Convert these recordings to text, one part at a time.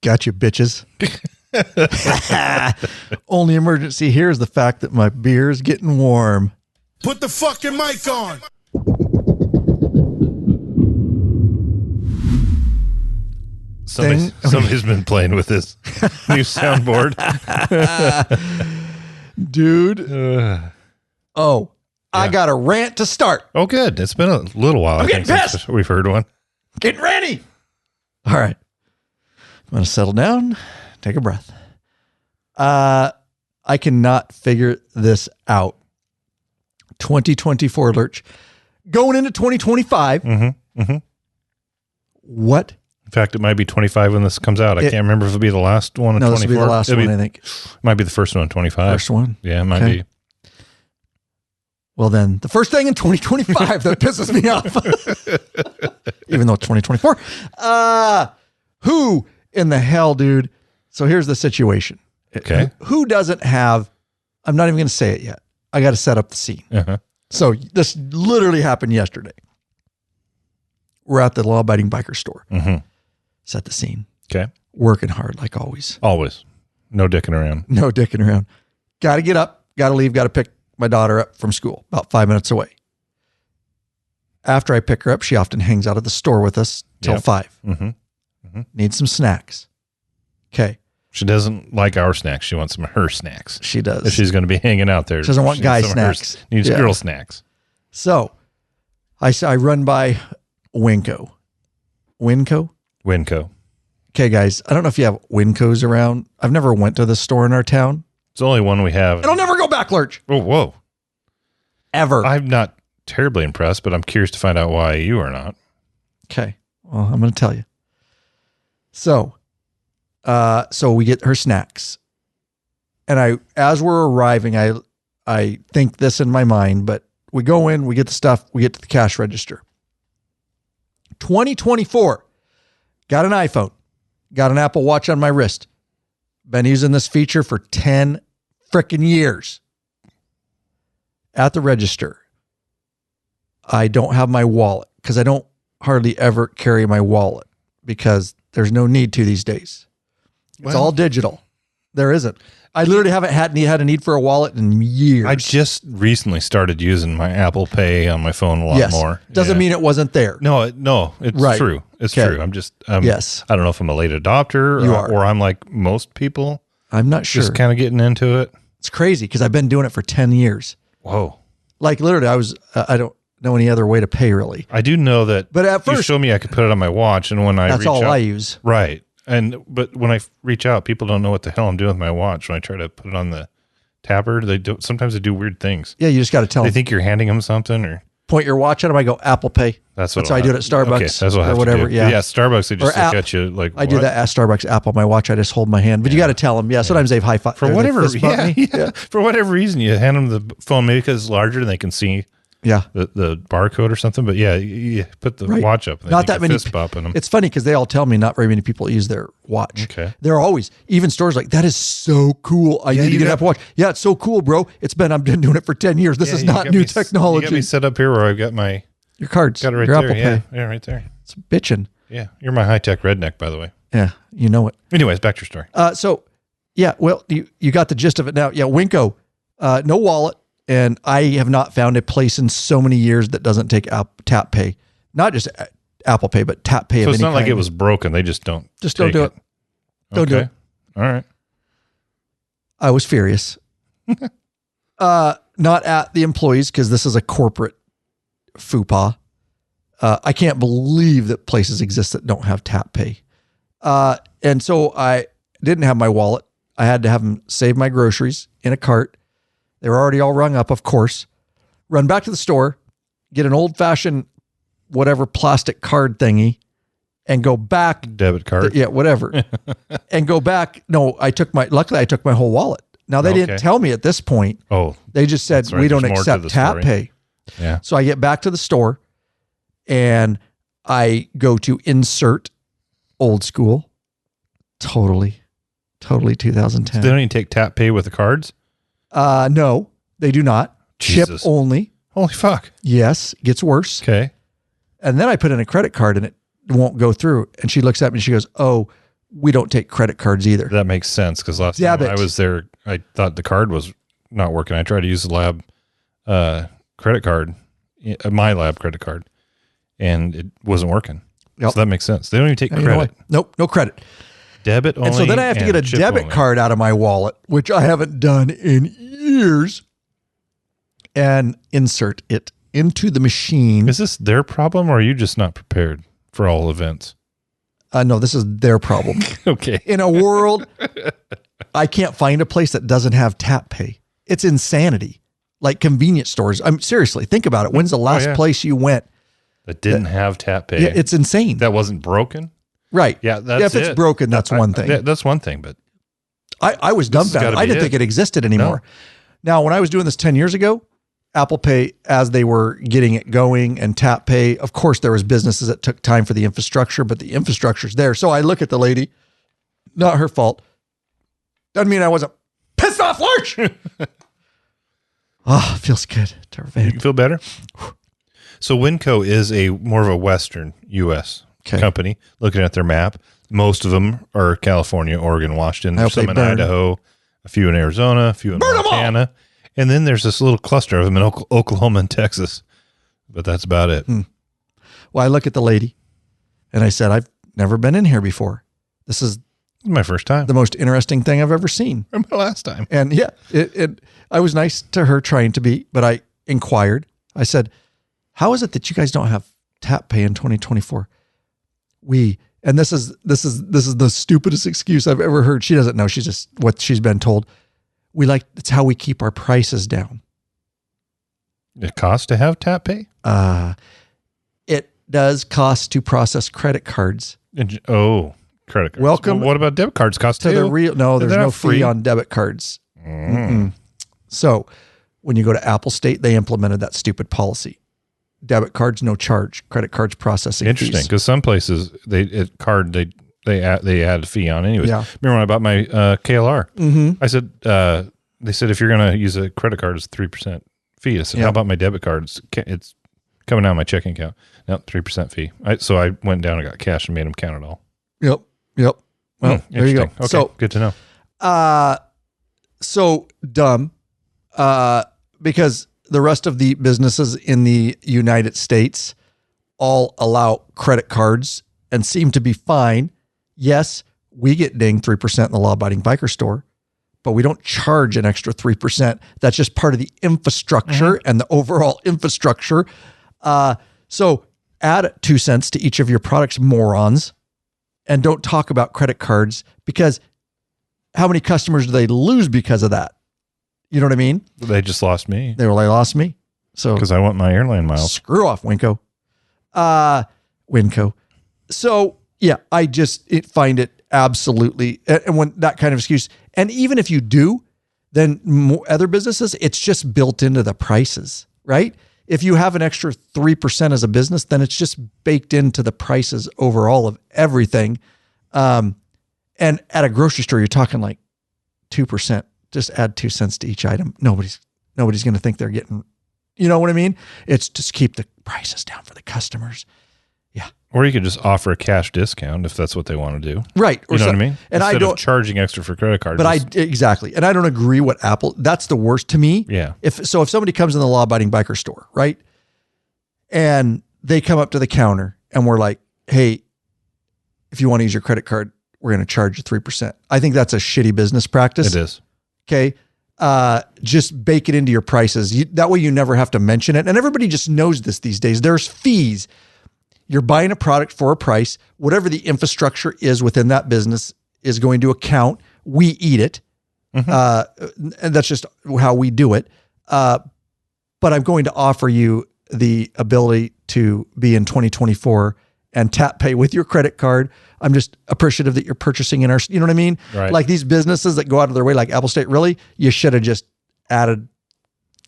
Got you, bitches. Only emergency here is the fact that my beer is getting warm. Put the fucking mic on. Somebody's been playing with this new soundboard. Dude. I got a rant to start. Oh, good. It's been a little while, I'm getting pissed. Since we've heard one. Getting ready. All right. I'm going to settle down. Take a breath. I cannot figure this out. 2024 Lurch. Going into 2025. Mm-hmm. Mm-hmm. What? In fact, it might be 25 when this comes out. I can't remember if it'll be the last one in 24. No, this will be the last one, I think. Might be the first one in 25. First one? Yeah, it might be. Well, then, the first thing in 2025 that pisses me off, even though it's 2024, who in the hell, dude? So here's the situation. Okay. Who doesn't have, I'm not even going to say it yet. I got to set up the scene. Uh-huh. So this literally happened yesterday. We're at the law-abiding biker store. Mm-hmm. Set the scene. Okay. Working hard like always. Always. No dicking around. No dicking around. Got to get up. Got to leave. Got to pick my daughter up from school, about 5 minutes away. After I pick her up, she often hangs out at the store with us till 5. Mm-hmm. Mm-hmm. Needs some snacks. Okay. She doesn't like our snacks. She wants some of her snacks. She does. If she's going to be hanging out there. She doesn't want guy snacks. Needs girl snacks. So I run by Winco. Winco? Winco. Okay, guys. I don't know if you have Wincos around. I've never went to this store in our town. It's the only one we have. And I'll never go back, Lurch. Oh, whoa. Ever. I'm not terribly impressed, but I'm curious to find out why you are not. Okay. Well, I'm going to tell you. So we get her snacks. And as we're arriving, I think this in my mind, but we go in, we get the stuff, we get to the cash register. 2024. Got an iPhone. Got an Apple Watch on my wrist. Been using this feature for 10 frickin' years. At the register, I don't have my wallet because I don't hardly ever carry my wallet because there's no need to these days. It's all digital. There isn't. I literally haven't had a need for a wallet in years. I just recently started using my Apple Pay on my phone a lot more. Doesn't mean it wasn't there. No, it's true. It's true. I'm just, yes. I don't know if I'm a late adopter or I'm like most people. I'm not sure. Just kind of getting into it. It's crazy because I've been doing it for 10 years. Whoa. Like literally I don't know any other way to pay really. I do know that, but at first you showed me I could put it on my watch and when that's all I use. Right. But when I reach out, people don't know what the hell I'm doing with my watch. When I try to put it on the tapper, sometimes they do weird things. Yeah, you just got to tell them. They think you're handing them something or point your watch at them. I go Apple Pay. That's how I do it at Starbucks. Okay, that's what I have whatever. to do. Yeah, Starbucks. They just look at you like. I do that at Starbucks. Apple my watch. I just hold my hand. But you got to tell them. Yeah. Sometimes they've high five for whatever. Yeah. For whatever reason, you hand them the phone maybe because it's larger and they can see. Yeah, the barcode or something, but yeah, you put the watch up. And not that many. Fist bumping them. It's funny because they all tell me not very many people use their watch. Okay, they're always even stores like that is so cool. I need to get an Apple Watch. Yeah, it's so cool, bro. I've been doing it for 10 years. This is not new technology. You got me set up here where I've got your cards. Got it right your there. Apple Pay. Yeah, right there. It's bitching. Yeah, you're my high tech redneck, by the way. Yeah, you know it. Anyways, back to your story. So yeah, well, you got the gist of it now. Yeah, Winco, no wallet. And I have not found a place in so many years that doesn't take tap pay, not just Apple Pay, but tap pay. So of it's any not like kind. it was broken. They just don't. Just don't do it. Don't do it. All right. I was furious. Not at the employees because this is a corporate faux pas. I can't believe that places exist that don't have tap pay. And so I didn't have my wallet. I had to have them save my groceries in a cart. They were already all rung up, of course. Run back to the store, get an old-fashioned whatever plastic card thingy, and go back. Debit card. Yeah, whatever. And go back. No, luckily I took my whole wallet. Now, they didn't tell me at this point. Oh. They just said, we don't accept tap pay. Yeah. So I get back to the store, and I go to insert old school. Totally 2010. So they don't even take tap pay with the cards? No, they do not. Jesus. Chip only. Holy fuck. Yes, gets worse. Okay. And then I put in a credit card and it won't go through. And she looks at me and she goes, "Oh, we don't take credit cards either. That makes sense because last time I was there, I thought the card was not working. I tried to use the Lab credit card, my Lab credit card, and it wasn't working. Yep. So that makes sense. They don't even take credit. Nope, no credit. Debit only. And so then I have to get a debit card out of my wallet, which I haven't done in years, and insert it into the machine. Is this their problem, or are you just not prepared for all events? No, this is their problem. Okay. In a world, I can't find a place that doesn't have tap pay. It's insanity. Like convenience stores. Seriously, think about it. When's the last place you went that didn't have tap pay? Yeah, it's insane. That wasn't broken? Right. Yeah, that's if it's broken, that's one thing. That's one thing, but I was dumbfounded. I didn't think it existed anymore. No. Now, when I was doing this 10 years ago, Apple Pay, as they were getting it going, and Tap Pay, of course, there was businesses that took time for the infrastructure, but the infrastructure's there. So I look at the lady, not her fault. Doesn't mean I wasn't pissed off lunch. Oh, feels good. You feel better? So Winco is more of a Western U.S. company. Looking at their map, most of them are California, Oregon, Washington. Some in Idaho, a few in Arizona, a few in Montana. And then there's this little cluster of them in Oklahoma and Texas. But that's about it. Well, I look at the lady and I said, I've never been in here before. This is my first time. The most interesting thing I've ever seen. Or my last time. And yeah, I was nice to her trying to be, but I inquired. I said, how is it that you guys don't have tap pay in 2024? And this is the stupidest excuse I've ever heard. She doesn't know. She's just what she's been told. It's how we keep our prices down. It costs to have tap pay? It does cost to process credit cards. Credit cards. Welcome. Well, what about debit cards? Cost to the real? No, there's no fee on debit cards. So when you go to Apple State, they implemented that stupid policy. Debit cards, no charge. Credit cards processing. Interesting, because some places they add a fee on anyways. Yeah. Remember when I bought my KLR? I said they said if you're going to use a credit card, it's 3% fee. I said, how about my debit cards? It's coming out of my checking account. No, 3% fee. So I went down and got cash and made them count it all. Yep. Well, there you go. Okay, so good to know. So dumb, because the rest of the businesses in the United States all allow credit cards and seem to be fine. Yes, we get dinged 3% in the law-abiding biker store, but we don't charge an extra 3%. That's just part of the infrastructure and the overall infrastructure. So add 2 cents to each of your products, morons, and don't talk about credit cards, because how many customers do they lose because of that? You know what I mean? They just lost me. They lost me. So because I want my airline miles. Screw off, Winco. Winco. So yeah, I just find it absolutely, and when that kind of excuse, and even if you do, then other businesses, it's just built into the prices, right? If you have an extra 3% as a business, then it's just baked into the prices overall of everything. And at a grocery store, you're talking like 2%. Just add 2 cents to each item. Nobody's going to think they're getting, you know what I mean? It's just keep the prices down for the customers. Yeah. Or you could just offer a cash discount if that's what they want to do. Right. You know what I mean? And Instead of charging extra for credit cards. But exactly. And I don't agree what Apple, that's the worst to me. Yeah. If somebody comes in the law-abiding biker store, right? And they come up to the counter and we're like, hey, if you want to use your credit card, we're going to charge you 3%. I think that's a shitty business practice. It is. Okay. Just bake it into your prices. That way you never have to mention it. And everybody just knows this these days. There's fees. You're buying a product for a price. Whatever the infrastructure is within that business is going to account. We eat it. And that's just how we do it. But I'm going to offer you the ability to be in 2024 and tap pay with your credit card. I'm just appreciative that you're purchasing in our, you know what I mean? Right. Like these businesses that go out of their way, like Apple State, really, you should have just added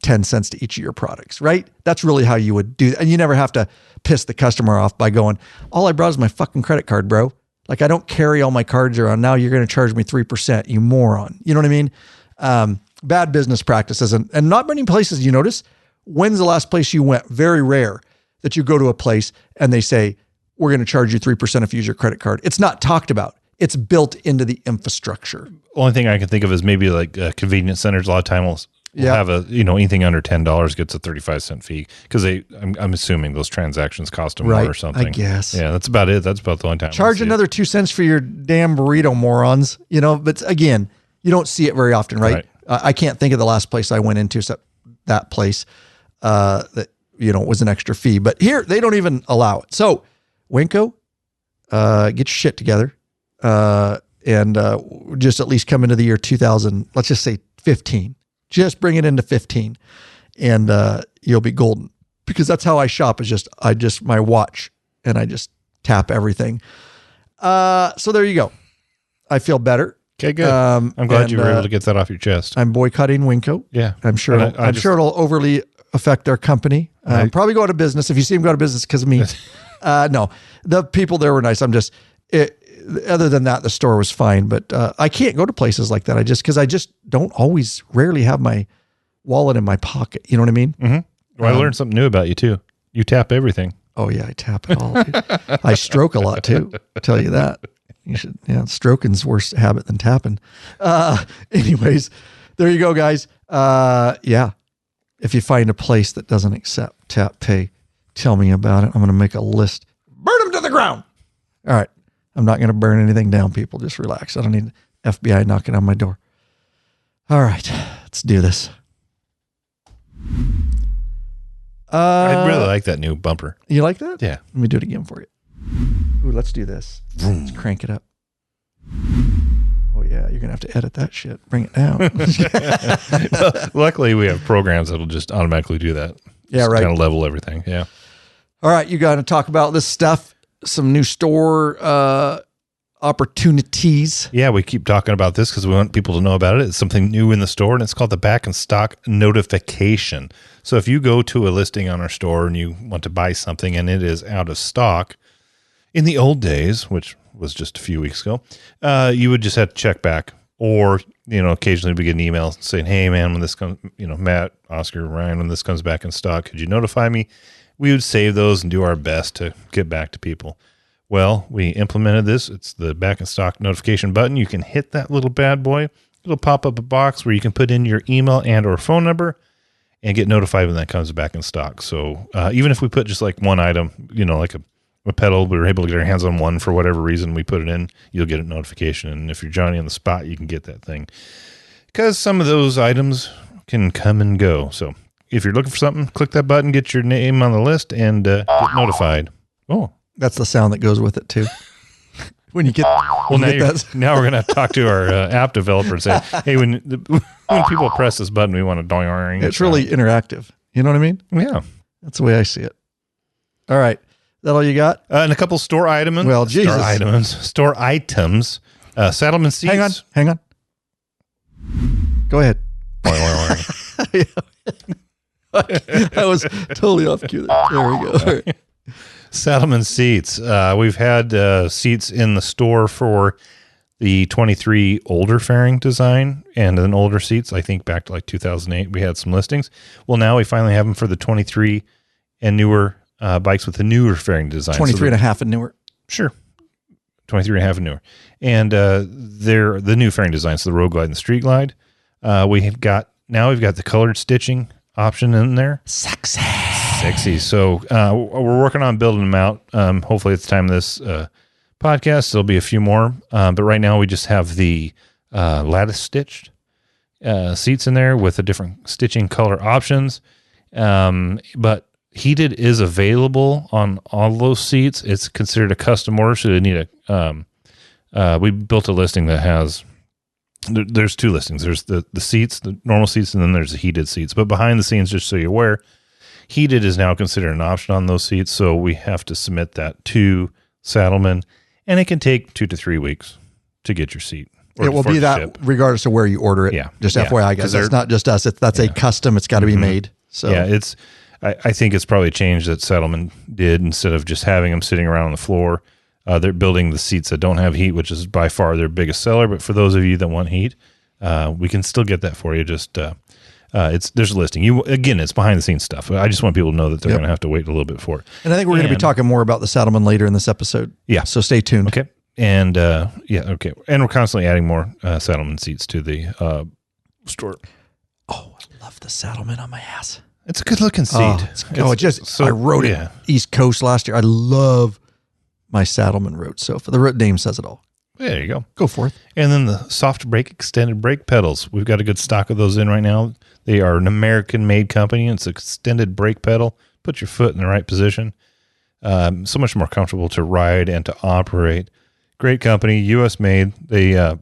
10 cents to each of your products, right? That's really how you would do that. And you never have to piss the customer off by going, all I brought is my fucking credit card, bro. Like I don't carry all my cards around. Now you're going to charge me 3%, you moron. You know what I mean? Bad business practices. And not many places, you notice, when's the last place you went? Very rare that you go to a place and they say, we're going to charge you 3% if you use your credit card. It's not talked about. it's built into the infrastructure. Only thing I can think of is maybe like convenience centers. A lot of time will have anything under $10 gets a 35-cent fee because I'm assuming those transactions cost them more or something. I guess. Yeah, that's about it. That's about the only time. Charge another 2 cents for your damn burrito, morons. But again, you don't see it very often, right? I can't think of the last place I went into except that place that was an extra fee. But here they don't even allow it. So Winco, get your shit together. And just at least come into the year 2000, let's just say 15. Just bring it into 15 and you'll be golden, because that's how I shop is just my watch and I just tap everything. So there you go. I feel better. Okay, good. I'm glad you were able to get that off your chest. I'm boycotting Winco. Yeah. I'm sure it'll overly affect their company. Probably go out of business. If you see them go out of business because of me. No, the people there were nice. Other than that, the store was fine, but I can't go to places like that. Because I just rarely have my wallet in my pocket. You know what I mean? Mm-hmm. Well, I learned something new about you too. You tap everything. Oh yeah, I tap it all. I stroke a lot too. I'll tell you that. You should. Yeah, stroking's worse habit than tapping. Anyways, there you go, guys. Yeah, if you find a place that doesn't accept tap pay, tell me about it. I'm going to make a list. Burn them to the ground. All right. I'm not going to burn anything down, people. Just relax. I don't need FBI knocking on my door. All right, let's do this. I really like that new bumper. You like that? Yeah. Let me do it again for you. Ooh, let's do this. Let's crank it up. Oh, yeah, you're going to have to edit that shit. Bring it down. Well, luckily, we have programs that'll just automatically do that. Yeah, just right. Kind of level everything. Yeah. All right, you got to talk about this stuff. Some new store opportunities. Yeah, we keep talking about this because we want people to know about it. It's something new in the store, and it's called the back in stock notification. So if you go to a listing on our store and you want to buy something and it is out of stock, in the old days, which was just a few weeks ago, you would just have to check back. Or, occasionally we get an email saying, hey, man, when this comes, Matt, Oscar, Ryan, when this comes back in stock, could you notify me? We would save those and do our best to get back to people. Well, we implemented this. It's the back in stock notification button. You can hit that little bad boy. It'll pop up a box where you can put in your email and or phone number and get notified when that comes back in stock. So even if we put just like one item, like a pedal, we were able to get our hands on one for whatever reason, we put it in, you'll get a notification. And if you're Johnny on the spot, you can get that thing. Because some of those items can come and go. So if you're looking for something, click that button, get your name on the list, and get notified. Oh, that's the sound that goes with it too. When you get now we're gonna have to talk to our app developer and say, hey, when people press this button, we want to doing. It's really interactive. You know what I mean? Yeah, that's the way I see it. All right, is that all you got? And a couple store items. Well, Jesus. Store items. Saddleman seats. Hang on. Go ahead. I was totally off cue. There we go. All right. Saddleman seats. We've had seats in the store for the 23 older fairing design and then older seats. I think back to like 2008, we had some listings. Well, now we finally have them for the 23 and newer bikes with the newer fairing design. 23 and a half and newer. Sure. 23 and a half and newer. And they're the new fairing designs, so the Road Glide and the Street Glide. We've got the colored stitching option in there. Sexy. So we're working on building them out. Hopefully at the time of this podcast, there'll be a few more. But right now we just have the lattice stitched seats in there with the different stitching color options. But heated is available on all those seats. It's considered a custom order, so they need we built a listing that has, there's two listings. There's the seats, the normal seats, and then there's the heated seats. But behind the scenes, just so you're aware, heated is now considered an option on those seats, so we have to submit that to Saddleman, and it can take 2 to 3 weeks to get your seat. It will be that regardless of where you order it. Yeah. Just FYI, guys. It's not just us. That's a custom. It's got to be made. So yeah, I think it's probably a change that Saddleman did. Instead of just having them sitting around on the floor, they're building the seats that don't have heat, which is by far their biggest seller. But for those of you that want heat, we can still get that for you. Just there's a listing. It's behind the scenes stuff. I just want people to know that they're going to have to wait a little bit for it. And I think we're going to be talking more about the Saddleman later in this episode. Yeah. So stay tuned. Okay. And okay. And we're constantly adding more saddleman seats to the store. Oh, I love the saddleman on my ass. It's a good looking seat. I rode it East Coast last year. I love my saddleman road sofa. The name says it all. There you go. Go forth. And then the soft brake extended brake pedals. We've got a good stock of those in right now. They are an American-made company. It's an extended brake pedal. Put your foot in the right position. So much more comfortable to ride and to operate. Great company, U.S. made. They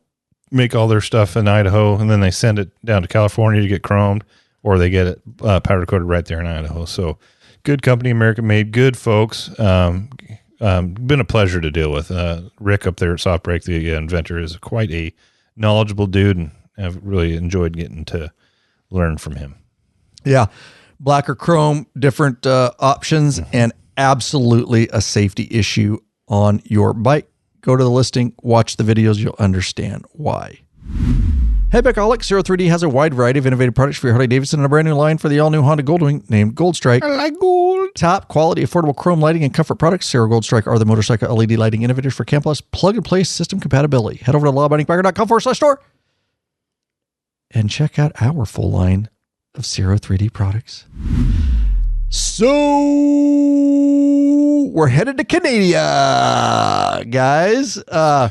make all their stuff in Idaho, and then they send it down to California to get chromed, or they get it powder coated right there in Idaho. So good company, American made, good folks. Been a pleasure to deal with. Rick up there at Soft Brake, the inventor, is quite a knowledgeable dude, and I've really enjoyed getting to learn from him. Yeah. Black or chrome, different options, and absolutely a safety issue on your bike. Go to the listing, watch the videos, you'll understand why. Hey, Backaholic, 03D has a wide variety of innovative products for your Harley-Davidson and a brand new line for the all-new Honda Goldwing named Gold Strike. I like gold. Top quality, affordable chrome lighting and comfort products. Zero Gold Strike are the motorcycle LED lighting innovators for campless plug-and-play system compatibility. Head over to LAB-393-A.com/store and check out our full line of 03D products. So we're headed to Canada, guys.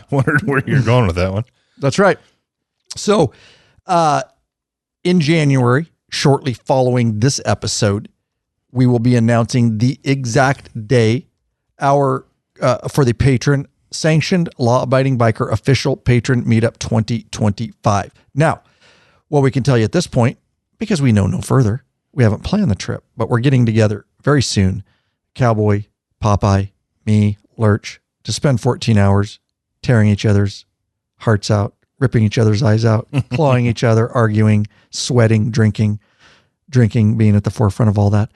Wondered where you're going with that one. That's right. So in January, shortly following this episode, we will be announcing the exact day for the patron sanctioned law-abiding biker official patron meetup 2025. Now, what we can tell you at this point, because we know no further, we haven't planned the trip, but we're getting together very soon. Cowboy, Popeye, me, Lurch, to spend 14 hours tearing each other's hearts out, ripping each other's eyes out, clawing each other, arguing, sweating, drinking being at the forefront of all that.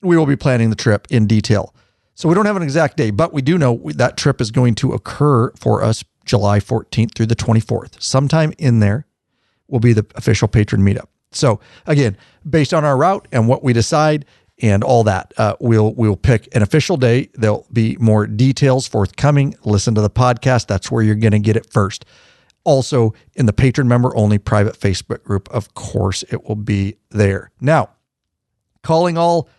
We will be planning the trip in detail. So we don't have an exact day, but we do know that trip is going to occur for us July 14th through the 24th. Sometime in there will be the official patron meetup. So again, based on our route and what we decide and all that, we'll pick an official day. There'll be more details forthcoming. Listen to the podcast. That's where you're going to get it first. Also, in the patron member only private Facebook group, of course, it will be there. Now, calling all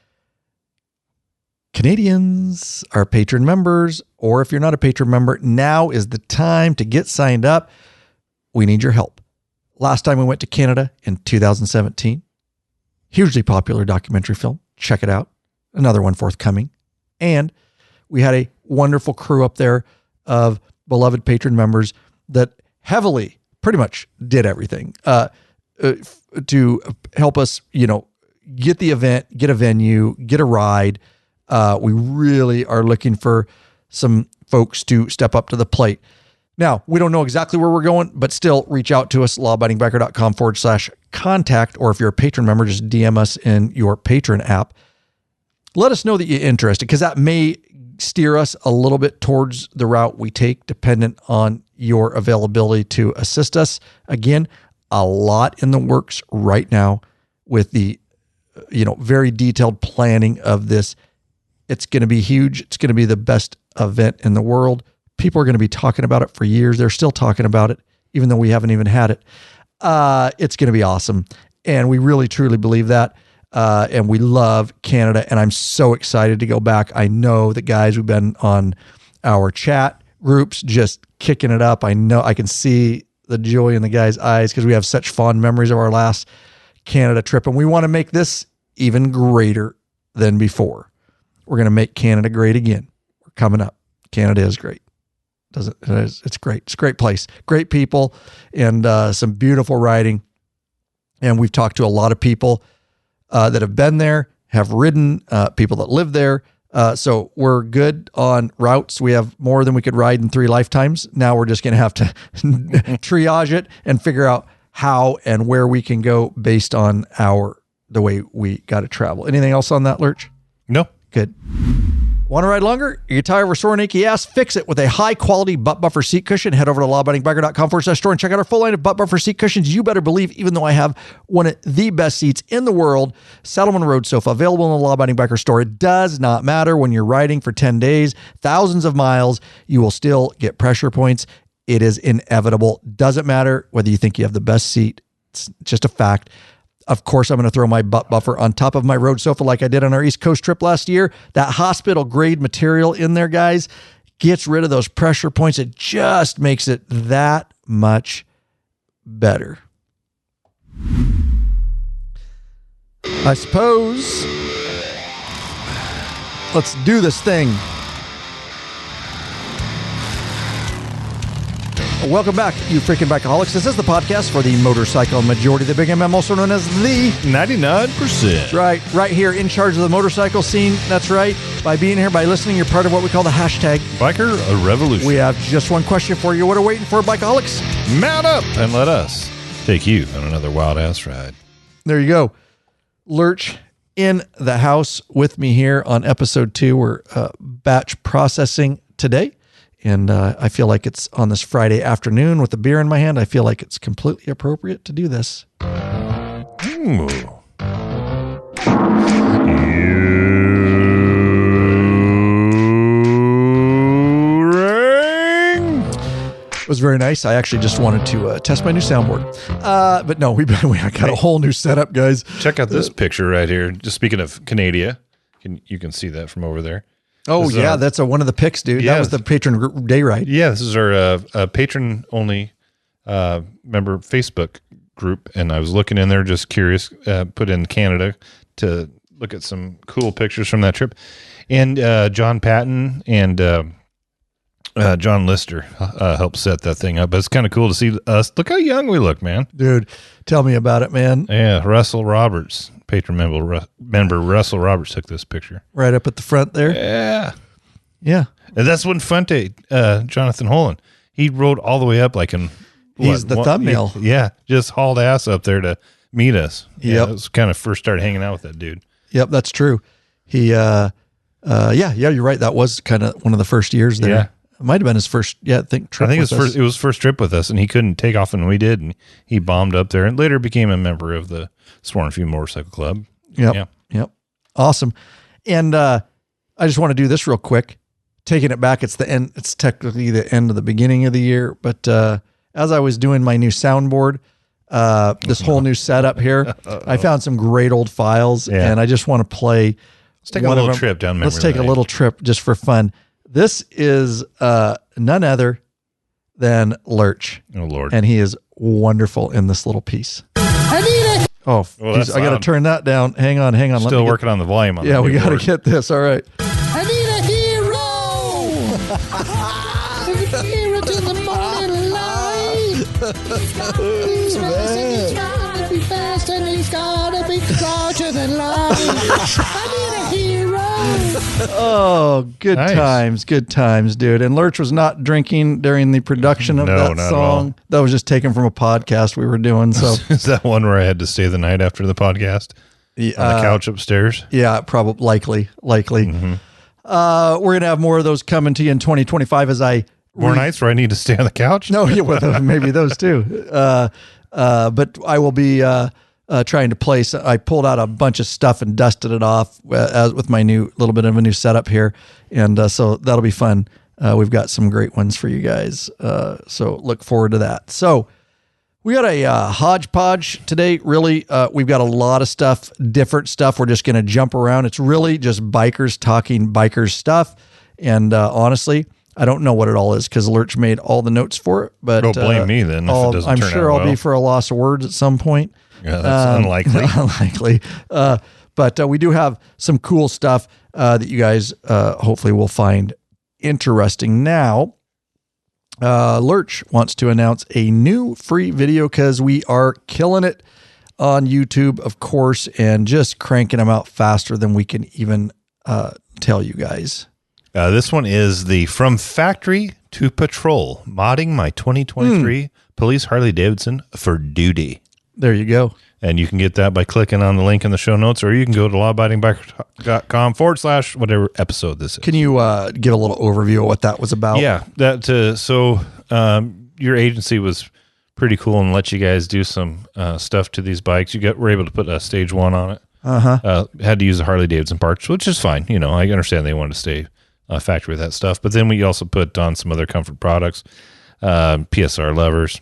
Canadians, our patron members, or if you're not a patron member, now is the time to get signed up. We need your help. Last time we went to Canada in 2017, hugely popular documentary film. Check it out. Another one forthcoming. And we had a wonderful crew up there of beloved patron members that heavily pretty much did everything to help us, get the event, get a venue, get a ride. We really are looking for some folks to step up to the plate. Now, we don't know exactly where we're going, but still reach out to us, lawabidingbiker.com/contact, or if you're a patron member, just DM us in your patron app. Let us know that you're interested, because that may steer us a little bit towards the route we take, dependent on your availability to assist us. Again, a lot in the works right now with the, very detailed planning of this. It's going to be huge. It's going to be the best event in the world. People are going to be talking about it for years. They're still talking about it, even though we haven't even had it. It's going to be awesome. And we really, truly believe that. And we love Canada. And I'm so excited to go back. I know the guys who've been on our chat groups just kicking it up. I know I can see the joy in the guys' eyes because we have such fond memories of our last Canada trip. And we want to make this even greater than before. We're going to make Canada great again. We're coming up. Canada is great. It's great. It's a great place, great people, and some beautiful riding. And we've talked to a lot of people that have been there, have ridden, people that live there. So we're good on routes. We have more than we could ride in 3 lifetimes. Now we're just going to have to triage it and figure out how and where we can go based on the way we got to travel. Anything else on that, Lurch? No. Good. Want to ride longer? You're tired of a sore and achy ass? Fix it with a high-quality butt buffer seat cushion. Head over to lawabidingbiker.com/store and check out our full line of butt buffer seat cushions. You better believe, even though I have one of the best seats in the world, Saddleman Road Sofa, available in the Law Abiding Biker store. It does not matter when you're riding for 10 days, thousands of miles, you will still get pressure points. It is inevitable. Doesn't matter whether you think you have the best seat. It's just a fact. Of course, I'm going to throw my butt buffer on top of my road sofa like I did on our East Coast trip last year. That hospital grade material in there, guys, gets rid of those pressure points. It just makes it that much better. I suppose let's do this thing. Welcome back, you freaking bikeaholics. This is the podcast for the motorcycle majority, the Big MM, also known as the 99%. Right here in charge of the motorcycle scene. That's right. By being here, by listening, you're part of what we call the hashtag Biker Revolution. We have just one question for you. What are we waiting for, bikeaholics? Mount up and let us take you on another wild ass ride. There you go. Lurch in the house with me here on episode 2. We're batch processing today. And I feel like it's on this Friday afternoon with a beer in my hand. I feel like it's completely appropriate to do this. Ooh. It was very nice. I actually just wanted to test my new soundboard. But no, we got a whole new setup, guys. Check out this picture right here. Just speaking of Canada, you can see that from over there. Oh, yeah, that's one of the picks, dude. Yeah, that was the patron day ride. Yeah, this is our patron-only member Facebook group, and I was looking in there just curious, put in Canada to look at some cool pictures from that trip. And John Patton and John Lister helped set that thing up. But it's kind of cool to see us. Look how young we look, man. Dude, tell me about it, man. Yeah, Russell Roberts. Patron member Russell Roberts took this picture. Right up at the front there? Yeah. Yeah. And that's when Fuente, Jonathan Holland, he rode all the way up like in... He's the thumbnail. Yeah, just hauled ass up there to meet us. Yep. Yeah, it was kind of first started hanging out with that dude. Yep, that's true. He, you're right. That was kind of one of the first years there. Yeah. It might have been his first, trip. I think it was his first trip with us, and he couldn't take off when we did, and he bombed up there, and later became a member of the Sworn Few Motorcycle Club. Yep. Awesome. And I just want to do this real quick. Taking it back, it's the end. It's technically the end of the beginning of the year, but as I was doing my new soundboard, this whole new setup here, I found some great old files, and I just want to play. Let's take a little trip down memory lane. Let's take a little trip just for fun. This is none other than Lurch. Oh, Lord. And he is wonderful in this little piece. Oh, I got to turn that down. Hang on. Still working on the volume on that. Yeah, we got to get this. All right. I need a hero. He's a hero to the morning light. He's got to be fast and he's got to be larger than life. I need a hero. Oh, good times, dude. And Lurch was not drinking during the production of that song. That was just taken from a podcast we were doing. So is that one where I had to stay the night after the podcast on the couch upstairs? Yeah, probably, likely. Mm-hmm. We're gonna have more of those coming to you in 2025 as more nights where I need to stay on the couch. No, maybe those too. But I will be trying to place. I pulled out a bunch of stuff and dusted it off with my little bit of a new setup here, and so that'll be fun. We've got some great ones for you guys, so look forward to that. So we got a hodgepodge today. Really, we've got a lot of stuff, different stuff. We're just going to jump around. It's really just bikers talking bikers stuff, and honestly, I don't know what it all is because Lurch made all the notes for it. But don't blame me then. If it doesn't I'm turn sure out I'll be for a loss of words at some point. Yeah, that's unlikely. But we do have some cool stuff that you guys hopefully will find interesting. Now, Lurch wants to announce a new free video because we are killing it on YouTube, of course, and just cranking them out faster than we can even tell you guys. This one is the From Factory to Patrol, modding my 2023 Police Harley-Davidson for duty. There you go. And you can get that by clicking on the link in the show notes, or you can go to lawabidingbiker.com/ whatever episode this is. Can you give a little overview of what that was about? Yeah. Your agency was pretty cool and let you guys do some stuff to these bikes. Were able to put a stage 1 on it. Had to use the Harley-Davidson parts, which is fine. I understand they wanted to stay factory with that stuff. But then we also put on some other comfort products, PSR levers,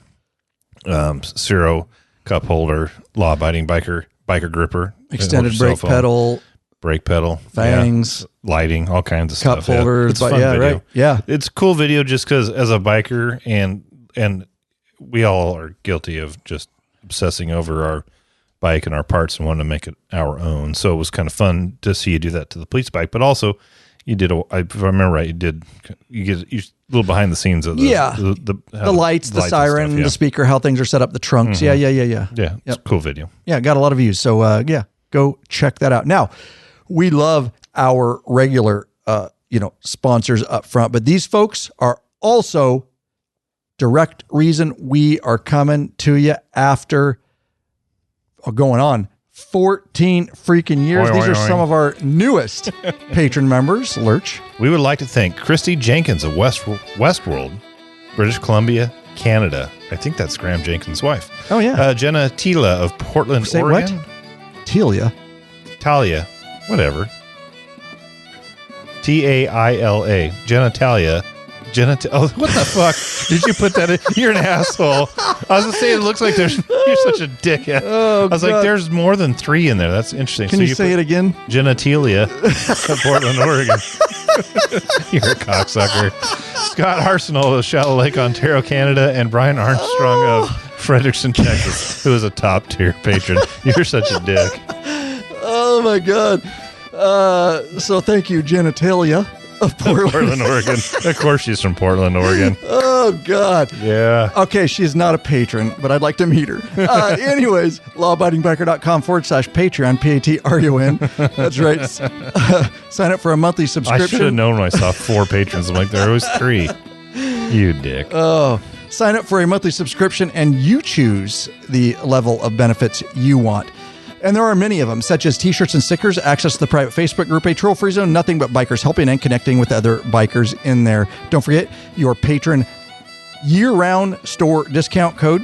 Zero cup holder, law-abiding biker gripper, extended brake pedal, fangs, lighting, all kinds of cup stuff. holders. It's a fun video. Right. Yeah, it's a cool video just because as a biker and we all are guilty of just obsessing over our bike and our parts and wanting to make it our own. So it was kind of fun to see you do that to the police bike, but also you did. If I remember right, you get a little behind the scenes of the lights, the siren, stuff, the speaker, how things are set up, the trunks. Mm-hmm. Yeah. It's a cool video. Yeah, got a lot of views. So go check that out. Now, we love our regular sponsors up front, but these folks are also direct reason we are coming to you after going on 14 freaking years. These are some of our newest patron members. Lurch. We would like to thank Christy Jenkins of Westworld, British Columbia, Canada. I think that's Graham Jenkins' wife. Oh, yeah. Jenna Tila of Portland, Oregon. What? Talia, whatever. Taila. Genitalia. Oh, what the fuck? Did you put that in? You're an asshole. I was going to say, it looks like you're such a dickhead. Oh, I was like, there's more than 3 in there. That's interesting. Can you say it again? Genitalia of Portland, Oregon. You're a cocksucker. Scott Arsenal of Shallow Lake, Ontario, Canada, and Brian Armstrong of Frederickson, Texas, who is a top tier patron. You're such a dick. Oh my God. So thank you, Genitalia of Portland, Oregon. Of course she's from Portland, Oregon. Oh God. Yeah. Okay, she's not a patron, but I'd like to meet her. Anyways, lawabidingbiker.com/Patreon, Patreon. That's right. Sign up for a monthly subscription. I should have known when I saw 4 patrons. I'm like, there was 3. You dick. Oh, sign up for a monthly subscription and you choose the level of benefits you want. And there are many of them, such as t-shirts and stickers, access to the private Facebook group, a troll-free zone, nothing but bikers helping and connecting with other bikers in there. Don't forget your patron year-round store discount code,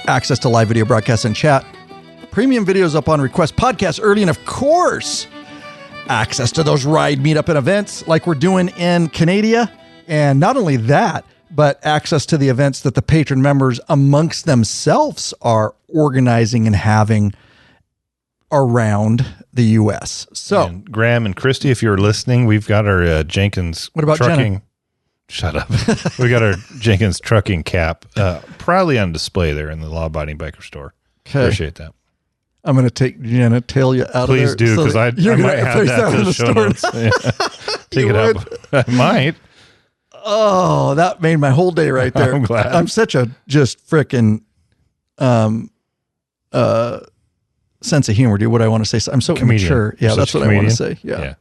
access to live video broadcasts and chat, premium videos up on request, podcasts early, and of course, access to those ride, meetup, and events like we're doing in Canada. And not only that, but access to the events that the patron members amongst themselves are organizing and having around the U.S. So, and Graham and Christy, if you're listening, we've got our Jenkins what about trucking. Jenna? Shut up. We got our Jenkins trucking cap proudly on display there in the Law Abiding Biker store. Okay. Appreciate that. I'm going to take genitalia out Please of there. Please do, because I might have that to the show notes. Yeah. Take it out. I might. Oh, that made my whole day right there. I'm glad. I'm such a just freaking sense of humor, dude. What I want to say. I'm so immature. Yeah, that's what I want to say. Yeah.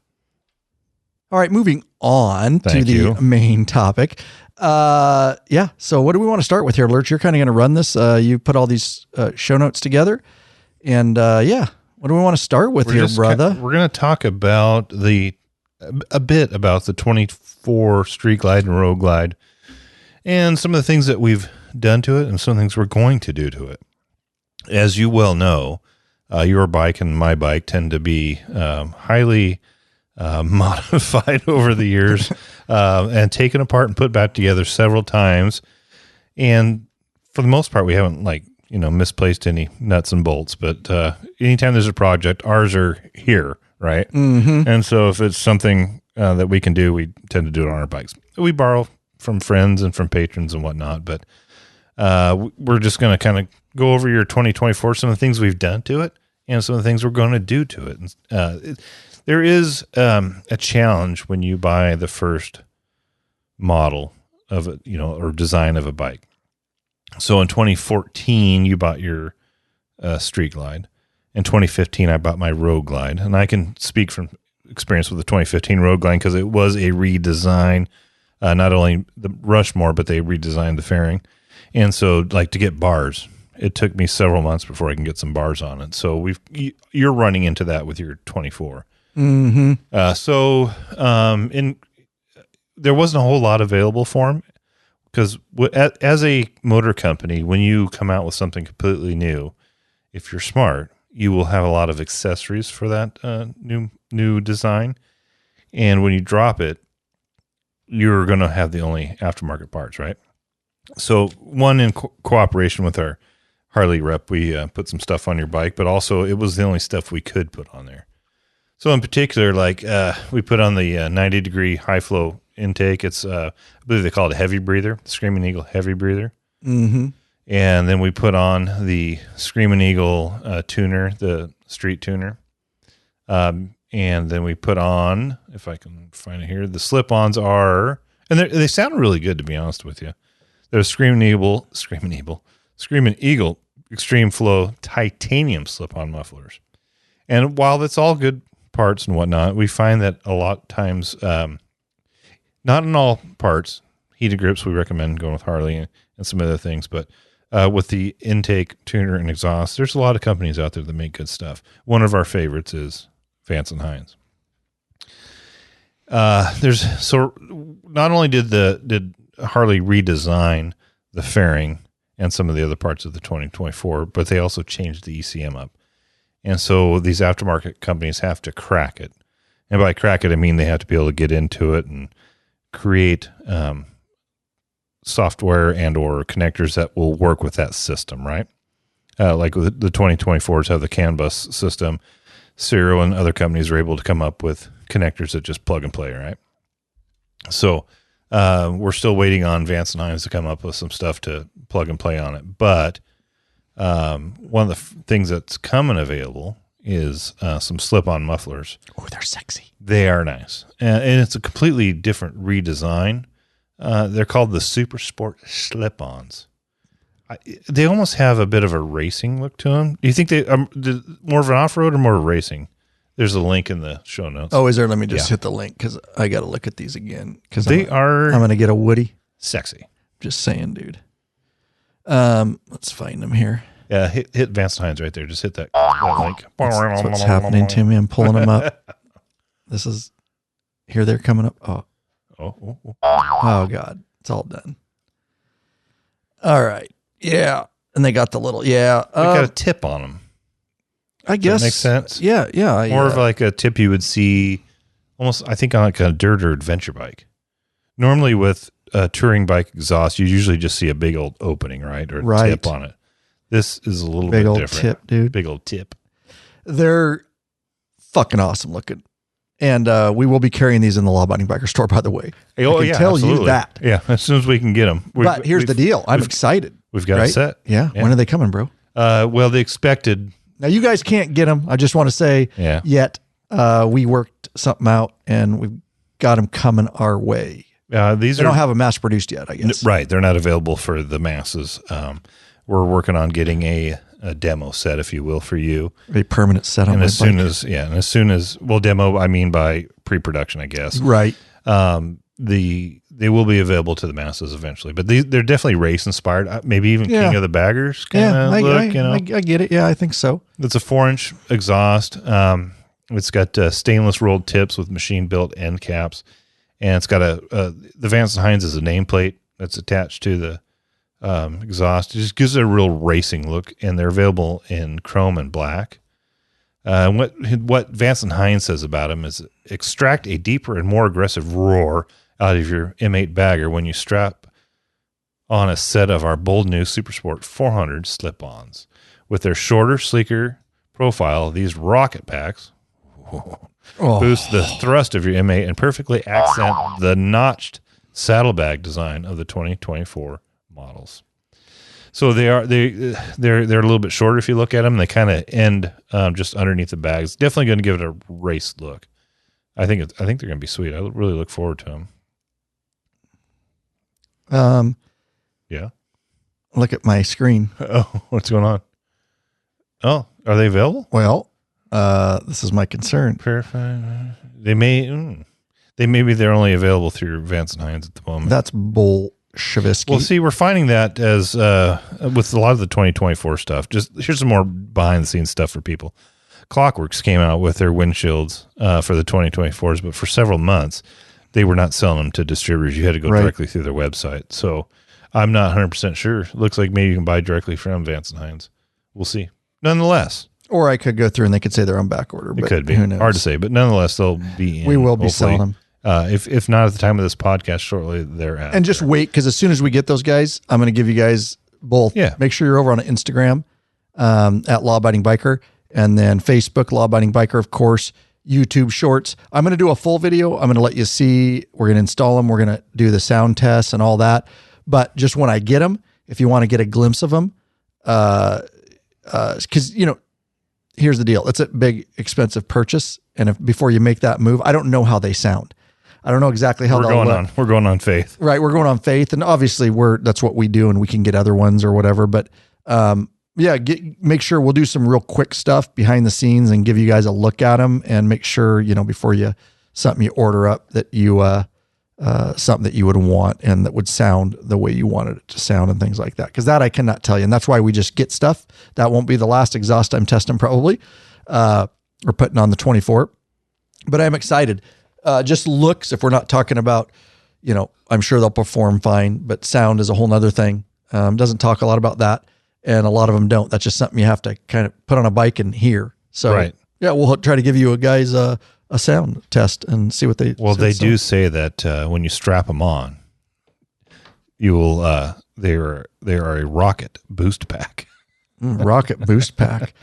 All right, moving on to the main topic. Yeah. So what do we want to start with here, Lurch? You're kind of going to run this. You put all these show notes together. And yeah, what do we want to start with here, brother? We're going to talk about a bit about the 24 Street Glide and Road Glide and some of the things that we've done to it and some things we're going to do to it. As you well know, your bike and my bike tend to be highly modified over the years and taken apart and put back together several times. And for the most part, we haven't misplaced any nuts and bolts, but anytime there's a project, ours are here, right? Mm-hmm. And so if it's something that we can do, we tend to do it on our bikes. We borrow from friends and from patrons and whatnot, but we're just going to kind of go over your 2024, some of the things we've done to it and some of the things we're going to do to it. There is a challenge when you buy the first model of it, or design of a bike. So in 2014, you bought your Street Glide. In 2015, I bought my Road Glide. And I can speak from experience with the 2015 Road Glide because it was a redesign, not only the Rushmore, but they redesigned the fairing. And so, to get bars, it took me several months before I can get some bars on it. So you're running into that with your 24. Mm-hmm. There wasn't a whole lot available for them because as a motor company, when you come out with something completely new, if you're smart, you will have a lot of accessories for that new design. And when you drop it, you're going to have the only aftermarket parts, right? So one, in cooperation with our Harley rep, we put some stuff on your bike, but also it was the only stuff we could put on there. So in particular, like we put on the 90-degree high flow intake. It's I believe they call it a heavy breather, the Screaming Eagle heavy breather. Mm-hmm. And then we put on the Screaming Eagle tuner, the street tuner. And then we put on, if I can find it here, the slip-ons are, and they sound really good, to be honest with you. They're Screaming Eagle Extreme Flow titanium slip-on mufflers. And while that's all good parts and whatnot, we find that a lot of times, not in all parts, heated grips, we recommend going with Harley and some other things, but with the intake, tuner, and exhaust, there's a lot of companies out there that make good stuff. One of our favorites is Vance & Hines. So not only did Harley redesign the fairing and some of the other parts of the 2024, but they also changed the ECM up. And so these aftermarket companies have to crack it. And by crack it, I mean they have to be able to get into it and create software and or connectors that will work with that system, right? Like the 2024s have the CAN bus system. Serial and other companies are able to come up with connectors that just plug and play, right? So we're still waiting on Vance & Hines to come up with some stuff to plug and play on it. But one of the things that's coming available is some slip-on mufflers. Oh, they're sexy. They are nice. And it's a completely different redesign. They're called the Super Sport slip-ons. They almost have a bit of a racing look to them. Do you think they are more of an off-road or more racing? There's a link in the show notes. Oh, is there? Let me just hit the link because I got to look at these again. Because I'm going to get a Woody. Sexy. Just saying, dude. Let's find them here. Yeah, hit Vance & Hines right there. Just hit that link. That's what's happening to me. I'm pulling them up. Here they're coming up. Oh, God. It's all done. All right. Yeah. And they got the little, they got a tip on them. I guess. That makes sense. Yeah. More of like a tip you would see almost, I think, on like a dirt or adventure bike. Normally with a touring bike exhaust, you usually just see a big old opening, right? Or a tip on it. This is a little bit different. Big old tip, dude. Big old tip. They're fucking awesome looking. And we will be carrying these in the Law Abiding Biker store, by the way. I can tell you that. Yeah, as soon as we can get them. But here's the deal. I'm excited. We've got a set. Yeah. When are they coming, bro? Well, the expected. Now, you guys can't get them. I just want to say yet we worked something out, and we've got them coming our way. They don't have them mass produced yet, I guess. Right. They're not available for the masses. We're working on getting a demo set, if you will, for you. A permanent set on my bike. And as soon as, well, demo, I mean by pre-production, I guess. Right. They will be available to the masses eventually, but they're definitely race inspired. Maybe even King of the Baggers kind of look. I get it. Yeah, I think so. It's a 4-inch exhaust. It's got stainless rolled tips with machine built end caps, and it's got the Vance & Hines is a nameplate that's attached to the exhaust. It just gives it a real racing look, and they're available in chrome and black. What Vance & Hines says about them is extract a deeper and more aggressive roar out of your M8 bagger when you strap on a set of our bold new Supersport 400 slip-ons. With their shorter, sleeker profile, these rocket packs boost the thrust of your M8 and perfectly accent the notched saddlebag design of the 2024 models. So they're a little bit shorter if you look at them. They kind of end just underneath the bags. Definitely going to give it a race look. I think they're going to be sweet. I really look forward to them. Yeah. Look at my screen. Oh, what's going on? Oh, are they available? Well, this is my concern. Maybe they're only available through Vance & Hines at the moment. That's bull Shavisky. Well, see, we're finding that as with a lot of the 2024 stuff. Just here's some more behind the scenes stuff for people. Clockworks came out with their windshields for the 2024s, but for several months they were not selling them to distributors. You had to go directly through their website. So I'm not 100% sure. Looks like maybe you can buy directly from Vance and Hines. We'll see. Nonetheless. Or I could go through and they could say they're on back order. It could be. Who knows? Hard to say, but nonetheless, they'll be in. We will be selling them. If not at the time of this podcast, shortly thereafter. And just wait, because as soon as we get those guys, I'm going to give you guys both. Yeah. Make sure you're over on Instagram at Law Abiding Biker, and then Facebook, Law Abiding Biker, of course, YouTube Shorts. I'm going to do a full video. I'm going to let you see. We're going to install them. We're going to do the sound tests and all that. But just when I get them, if you want to get a glimpse of them, because, here's the deal. It's a big, expensive purchase. And before you make that move, I don't know how they sound. I don't know exactly how they'll look. We're going on faith. Right. We're going on faith. And obviously that's what we do, and we can get other ones or whatever. But make sure we'll do some real quick stuff behind the scenes and give you guys a look at them, and make sure, before something you order up, that you, something that you would want and that would sound the way you wanted it to sound and things like that. Because that I cannot tell you. And that's why we just get stuff. That won't be the last exhaust I'm testing probably. We're putting on the 24, but I'm excited. Just looks, if we're not talking about, I'm sure they'll perform fine, but sound is a whole nother thing. Doesn't talk a lot about that. And a lot of them don't. That's just something you have to kind of put on a bike and hear. So we'll try to give you guys a sound test and see what they. Well, they do say that when you strap them on, you will. They are a rocket boost pack. Rocket boost pack.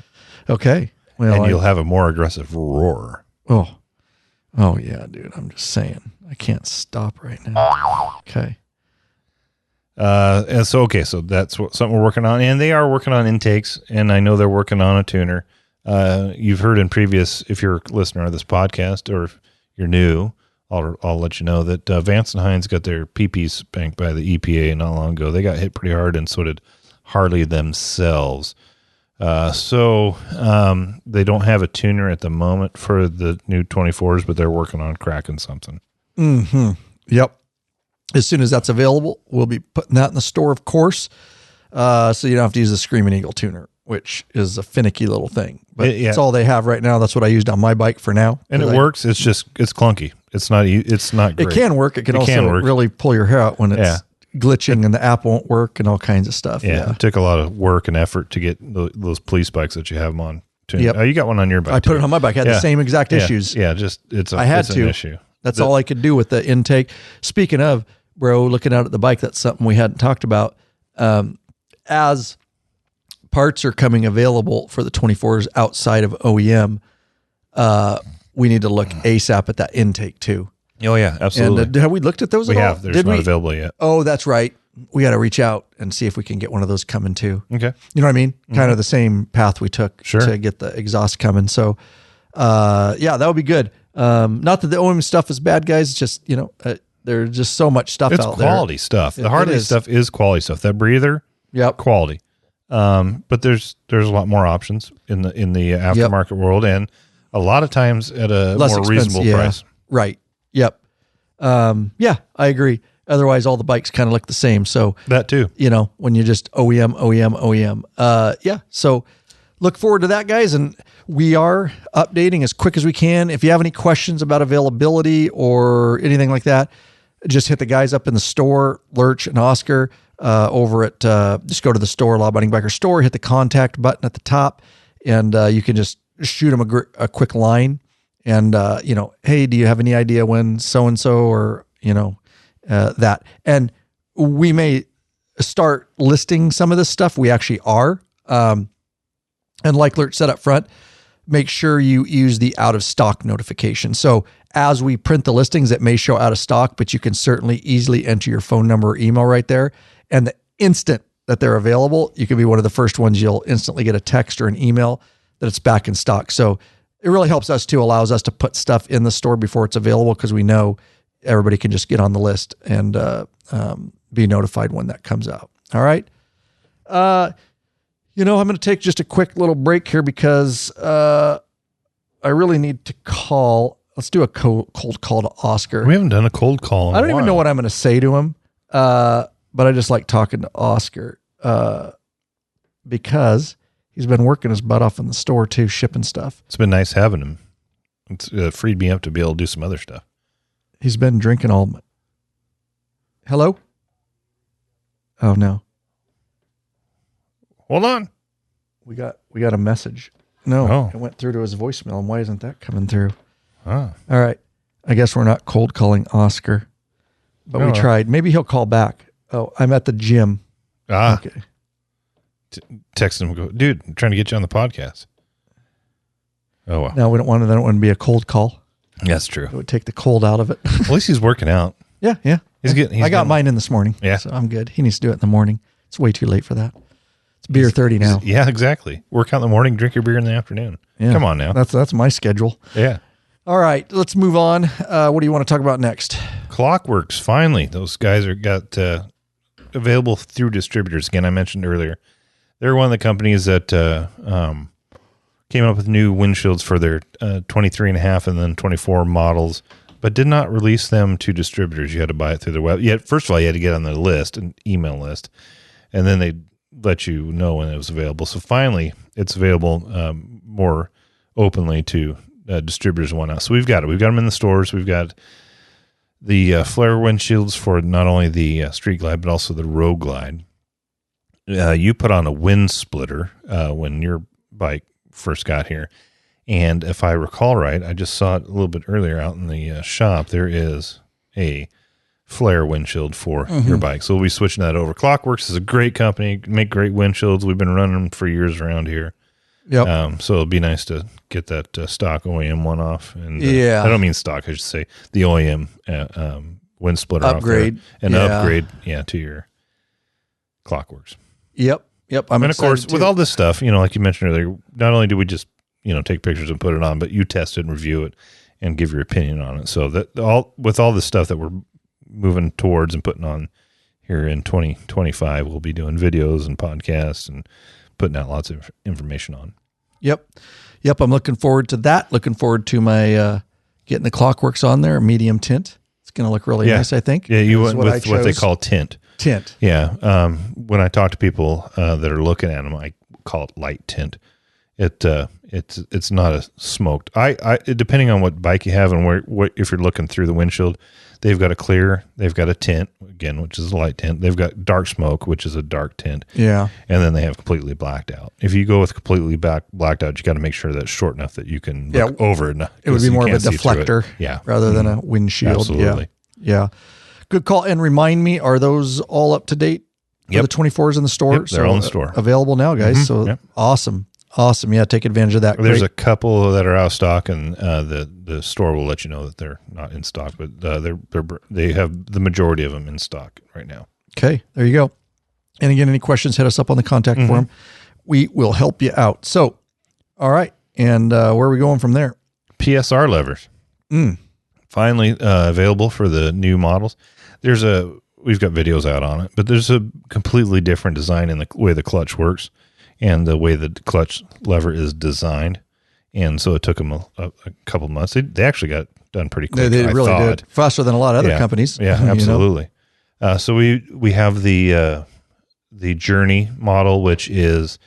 Okay. Well, and you'll have a more aggressive roar. Oh yeah, dude. I'm just saying. I can't stop right now. Okay. And so that's something we're working on, and they are working on intakes, and I know they're working on a tuner. You've heard in previous, if you're a listener of this podcast, or if you're new, I'll let you know that Vance and Hines got their PP spanked by the EPA not long ago. They got hit pretty hard, and so did Harley themselves. So they don't have a tuner at the moment for the new 24s, but they're working on cracking something. Mm-hmm. Yep. As soon as that's available, we'll be putting that in the store, of course. So you don't have to use the Screaming Eagle tuner, which is a finicky little thing. But it's all they have right now. That's what I used on my bike for now. And it works. It's clunky. It's not great. It can work. It can also really pull your hair out when it's glitching and the app won't work and all kinds of stuff. Yeah. It took a lot of work and effort to get those police bikes that you have them on. Yep. Oh, you got one on your bike. I put it on my bike. I had the same exact issues. Yeah. It's an issue. That's all I could do with the intake. Speaking of, bro, looking out at the bike, that's something we hadn't talked about. As parts are coming available for the 24s outside of OEM, we need to look ASAP at that intake too. Oh yeah, absolutely. And have we looked at those? We have. They're not available yet. Oh, that's right. We got to reach out and see if we can get one of those coming too. Okay. You know what I mean? Mm-hmm. Kind of the same path we took to get the exhaust coming. So, that would be good. Not that the OEM stuff is bad, guys. It's just, there's just so much stuff out there. It's quality stuff. The Harley stuff is quality stuff. That breather, quality. But there's a lot more options in the aftermarket world, and a lot of times at a more reasonable price. Right. Yep. I agree. Otherwise, all the bikes kind of look the same. So that too. When you just OEM. So look forward to that, guys. And we are updating as quick as we can. If you have any questions about availability or anything like that, just hit the guys up in the store, Lurch and Oscar, over at, just go to the store, Law Abiding Biker store, hit the contact button at the top, and you can just shoot them a quick line. And, hey, do you have any idea when so-and-so or, that? And we may start listing some of this stuff. We actually are. And like Lurch said up front, make sure you use the out of stock notification. So as we print the listings, it may show out of stock, but you can certainly easily enter your phone number or email right there. And the instant that they're available, you can be one of the first ones. You'll instantly get a text or an email that it's back in stock. So it really helps us too, allows us to put stuff in the store before it's available, because we know everybody can just get on the list and be notified when that comes out. All right. I'm going to take just a quick little break here because I really need to call. Let's do a cold call to Oscar. We haven't done a cold call in I don't even know what I'm going to say to him. but I just like talking to Oscar because he's been working his butt off in the store too, shipping stuff. It's been nice having him. It's freed me up to be able to do some other stuff. He's been drinking all. Hello? Oh no. Hold on. We got a message. No, It went through to his voicemail. And why isn't that coming through? Oh. All right. I guess we're not cold calling Oscar, but we tried. Maybe he'll call back. Oh, I'm at the gym. Okay. Text him. Go, dude, I'm trying to get you on the podcast. Oh, well. No, we don't want to be a cold call. That's true. It would take the cold out of it. At least he's working out. Yeah. I got mine in this morning. Yeah. So I'm good. He needs to do it in the morning. It's way too late for that. It's beer 30 now. Yeah, exactly. Work out in the morning, drink your beer in the afternoon. Yeah. Come on now. That's my schedule. Yeah. All right, let's move on. What do you want to talk about next? Clockworks. Finally, those guys got available through distributors. Again, I mentioned earlier, they're one of the companies that came up with new windshields for their 23.5 and then 24 models, but did not release them to distributors. You had to buy it through their web. First of all, you had to get on their list, an email list, and then they let you know when it was available. So finally, it's available more openly to distributors and whatnot. So we've got it. We've got them in the stores. We've got the flare windshields for not only the Street Glide, but also the Road Glide. You put on a wind splitter when your bike first got here. And if I recall right, I just saw it a little bit earlier out in the shop. There is a flare windshield for your bike. So we'll be switching that over. Clockworks is a great company, make great windshields. We've been running them for years around here. Yep. So it'll be nice to get that stock OEM one off. And I don't mean stock, I should say the OEM wind splitter upgrade. Upgrade, to your Clockworks. Yep. And of course, with all this stuff, like you mentioned earlier, not only do we just take pictures and put it on, but you test it and review it and give your opinion on it. So that with all this stuff that we're moving towards and putting on here in 2025, we'll be doing videos and podcasts and putting out lots of information on. Yep. I'm looking forward to that. Looking forward to my getting the Clockworks on there, medium tint. It's going to look really nice, I think. Yeah, you went with what they call tint. Yeah. When I talk to people that are looking at them, I call it light tint. It's not a smoked. Depending on what bike you have and what if you're looking through the windshield, they've got a clear, they've got a tint again, which is a light tint. They've got dark smoke, which is a dark tint. Yeah, and then they have completely blacked out. If you go with completely blacked out, you got to make sure that's short enough that you can look over it. It would be more of a deflector, rather than a windshield. Absolutely, yeah. Good call. And remind me, are those all up to date? Yep. The 24s in the store? Yep, they're all in the store. Available now, guys. So awesome. Yeah, take advantage of that. There's a couple that are out of stock, and the store will let you know that they're not in stock, but they have the majority of them in stock right now. Okay, there you go. And again, any questions, hit us up on the contact form. We will help you out. So, all right, and where are we going from there? PSR levers. Finally available for the new models. We've got videos out on it, but there's a completely different design in the way the clutch works and the way the clutch lever is designed. And so it took them a couple months. They actually got done pretty quick. They really did. Faster than a lot of other companies. Yeah, absolutely. So we have the Journey model, which is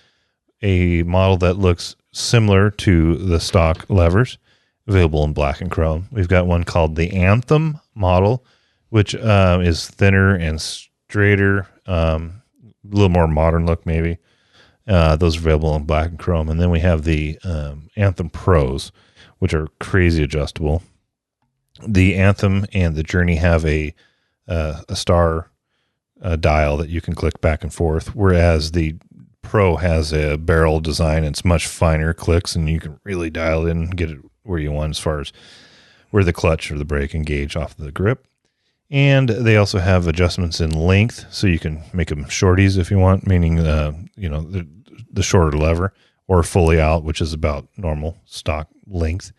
a model that looks similar to the stock levers, available in black and chrome. We've got one called the Anthem model, which is thinner and straighter, a little more modern look maybe. Those are available in black and chrome. And then we have the Anthem Pros, which are crazy adjustable. The Anthem and the Journey have a star dial that you can click back and forth, whereas the Pro has a barrel design. It's much finer clicks, and you can really dial it in and get it where you want as far as where the clutch or the brake engage off the grip. And they also have adjustments in length, so you can make them shorties if you want, meaning the shorter lever, or fully out, which is about normal stock length.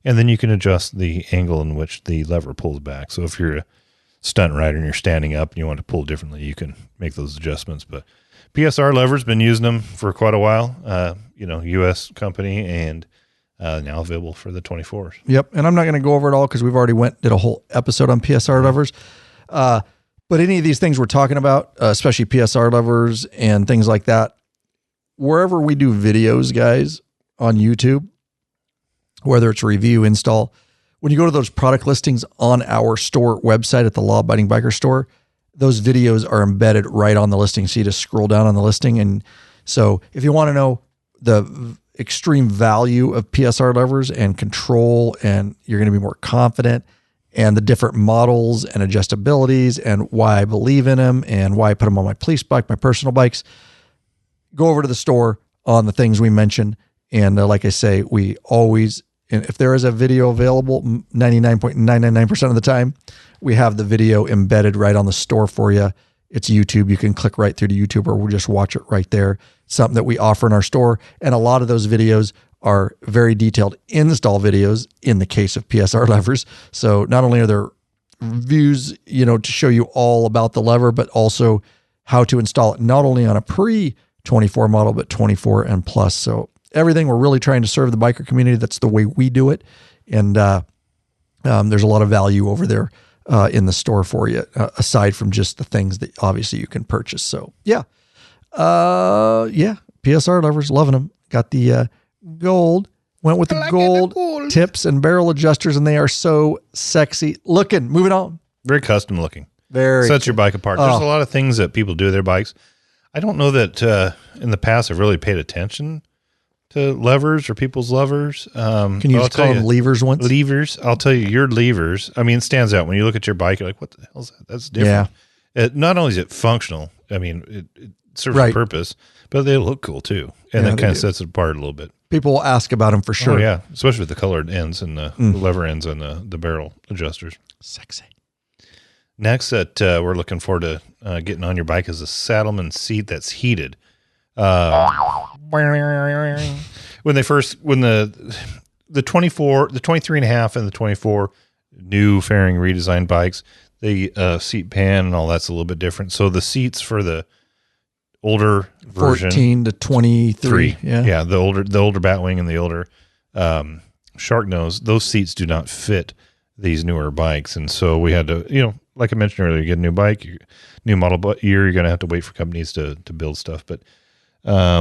And then you can adjust the angle in which the lever pulls back. So if you're a stunt rider and you're standing up and you want to pull differently, you can make those adjustments. But PSR Lever's been using them for quite a while. U.S. company, and now available for the 24s. Yep. And I'm not going to go over it all because we've already did a whole episode on PSR levers. But any of these things we're talking about, especially PSR levers and things like that, wherever we do videos, guys, on YouTube, whether it's review, install, when you go to those product listings on our store website at the Law Abiding Biker Store, those videos are embedded right on the listing. So you just scroll down on the listing. And so if you want to know the extreme value of PSR levers and control, and you're going to be more confident, and the different models and adjustabilities and why I believe in them and why I put them on my police bike, my personal bikes, go over to the store on the things we mentioned. And like I say, we always, and if there is a video available, 99.999% of the time, we have the video embedded right on the store for you. It's YouTube. You can click right through to YouTube, or we'll just watch it right there. Something that we offer in our store. And a lot of those videos are very detailed install videos in the case of PSR levers. So not only are there views, to show you all about the lever, but also how to install it, not only on a pre-24 model, but 24 and plus. So everything, we're really trying to serve the biker community. That's the way we do it. And there's a lot of value over there in the store for you, aside from just the things that obviously you can purchase. So yeah. PSR levers, loving them. Got the gold, went with the gold tips and barrel adjusters, and they are so sexy looking. Moving on. Very custom looking. Very sets your bike apart. There's a lot of things that people do with their bikes. I don't know that in the past I've really paid attention to levers or people's levers. Can you just call them levers once? Levers. I'll tell you, your levers, I mean, it stands out. When you look at your bike, you're like, what the hell is that? That's different. Yeah. Not only is it functional, I mean, it serves a purpose, but they look cool too. And that kind of sets it apart a little bit. People will ask about them for sure. Oh, yeah. Especially with the colored ends and the lever ends and the barrel adjusters. Sexy. Next that we're looking forward to getting on your bike is a Saddleman seat that's heated. When the 24, the 23 and a half and the 24 new fairing redesigned bikes, the seat pan and all that's a little bit different. So the seats for the older version, 14 to 23, yeah, the older Batwing and the older Shark Nose, those seats do not fit these newer bikes, and so we had to, like I mentioned earlier, you get a new bike, new model year, you're going to have to wait for companies to build stuff, but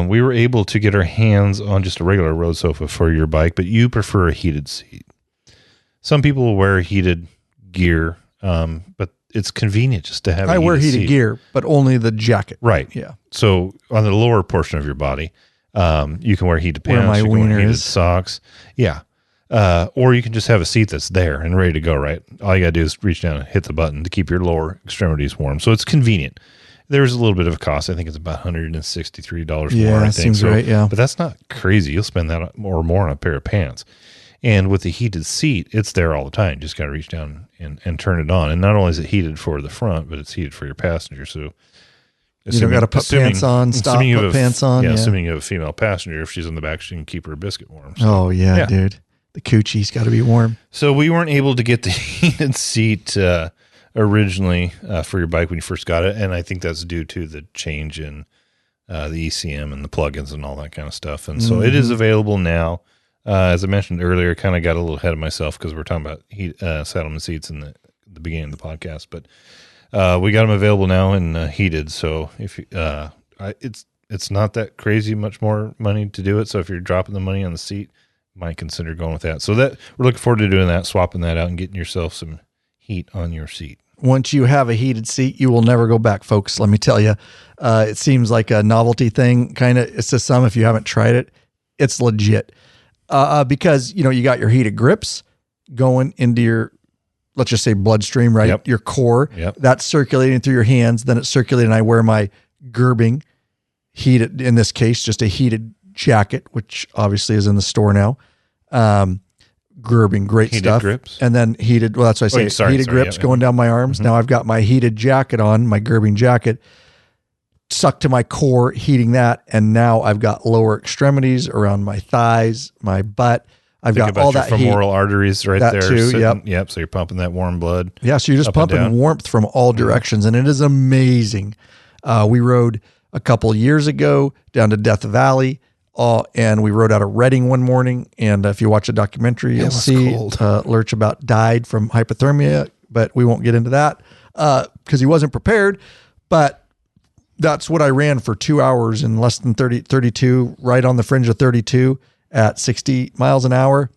we were able to get our hands on just a regular road sofa for your bike, but you prefer a heated seat. Some people will wear heated gear, but it's convenient just to have. I wear heated gear, but only the jacket. Right. Yeah. So on the lower portion of your body, you can wear heated pants. Where my wiener heated is. Socks. Yeah. Or you can just have a seat that's there and ready to go. Right. All you got to do is reach down and hit the button to keep your lower extremities warm. So it's convenient. There's a little bit of a cost. I think it's about $163 more. I think seems so. Right. Yeah. But that's not crazy. You'll spend that or more on a pair of pants. And with the heated seat, it's there all the time. You just got to reach down and turn it on. And not only is it heated for the front, but it's heated for your passenger. So you don't got to put pants on, stop, put pants on. Yeah, assuming you have a female passenger, if she's in the back, she can keep her biscuit warm. So, oh, yeah, dude. The coochie's got to be warm. So we weren't able to get the heated seat originally for your bike when you first got it. And I think that's due to the change in the ECM and the plugins and all that kind of stuff. And so it is available now. As I mentioned earlier, I kind of got a little ahead of myself because we're talking about Saddleman seats in the beginning of the podcast. But we got them available now and heated. So if it's not that crazy much more money to do it. So if you're dropping the money on the seat, you might consider going with that. So that we're looking forward to doing that, swapping that out and getting yourself some heat on your seat. Once you have a heated seat, you will never go back, folks. Let me tell you, it seems like a novelty thing. Kind of, it's to some, if you haven't tried it, it's legit. Because, you got your heated grips going into your, let's just say bloodstream, right? Yep. Your core, yep. That's circulating through your hands. Then it's circulating. I wear my gerbing heated, in this case, just a heated jacket, which obviously is in the store now. Gerbing, great heated stuff. Grips. And then heated, well, that's what I say, heated grips going down my arms. Now I've got my heated jacket on, my gerbing jacket, sucked to my core, heating that. And now I've got lower extremities around my thighs, my butt. I've got all that femoral arteries right that there. Too, Yep. So you're pumping that warm blood. Yeah. So you're just pumping warmth from all directions. And it is amazing. We rode a couple years ago down to Death Valley. And we rode out of Redding one morning. And if you watch a documentary, you'll see Lurch about died from hypothermia, but we won't get into that. because he wasn't prepared. But that's what I ran for 2 hours in less than 32, right on the fringe of 32 at 60 miles an hour,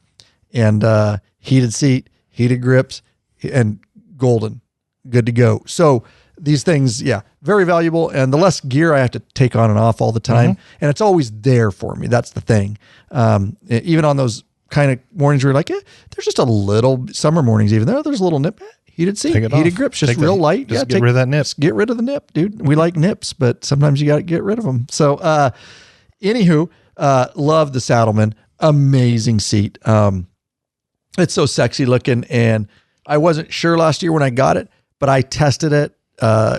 and heated seat, heated grips, and golden, good to go. So these things, yeah, very valuable. And the less gear I have to take on and off all the time, and it's always there for me. That's the thing. Even on those kind of mornings where you're like, there's just a little, summer mornings even, there's a little nip, heated seat, heated grips, just real light. Just get rid of that nip. Get rid of the nip, dude. We like nips, but sometimes you got to get rid of them. So anywho, love the Saddleman. Amazing seat. It's so sexy looking, and I wasn't sure last year when I got it, but I tested it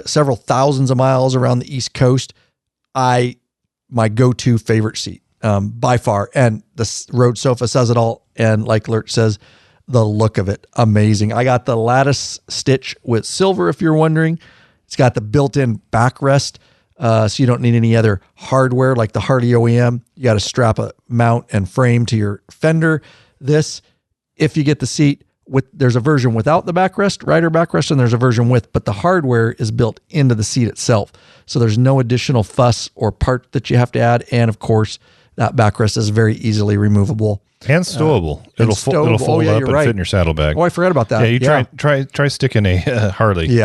several thousands of miles around the East Coast. My go-to favorite seat by far, and the road sofa says it all. And like Lurch says, the look of it, amazing. I got the lattice stitch with silver, if you're wondering. It's got the built-in backrest, so you don't need any other hardware like the Harley OEM. You got to strap a mount and frame to your fender. This, if you get the seat, there's a version without the backrest, rider backrest, and there's a version with, but the hardware is built into the seat itself. So there's no additional fuss or part that you have to add. And of course, that backrest is very easily removable. And stowable. It'll fold up and fit in your saddlebag. Oh, I forgot about that. Yeah, you try sticking a Harley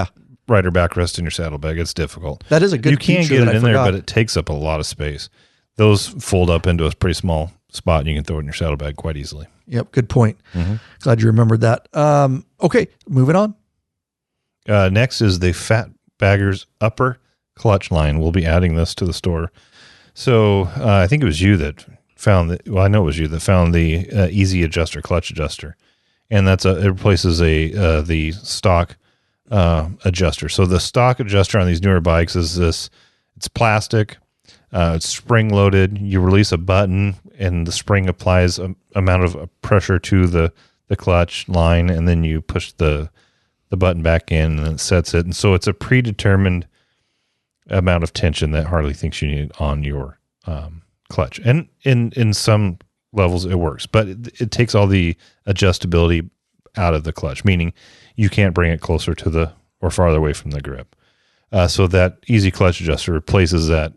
rider backrest in your saddlebag. It's difficult. That is a good feature. You can get it in there, but it takes up a lot of space. Those fold up into a pretty small spot, and you can throw it in your saddlebag quite easily. Yep, good point. Glad you remembered that. Okay, moving on. Next is the Fat Baggers upper clutch line. We'll be adding this to the store. So I think it was you that found that. Well, I know it was you that found the easy adjuster clutch adjuster, and it replaces the stock adjuster. So the stock adjuster on these newer bikes is this. It's plastic. It's spring loaded. You release a button, and the spring applies an amount of pressure to the clutch line, and then you push the button back in, and it sets it. And so it's a predetermined amount of tension that Harley thinks you need on your clutch. And in some levels it works, but it takes all the adjustability out of the clutch, meaning you can't bring it closer to or farther away from the grip. So that easy clutch adjuster replaces that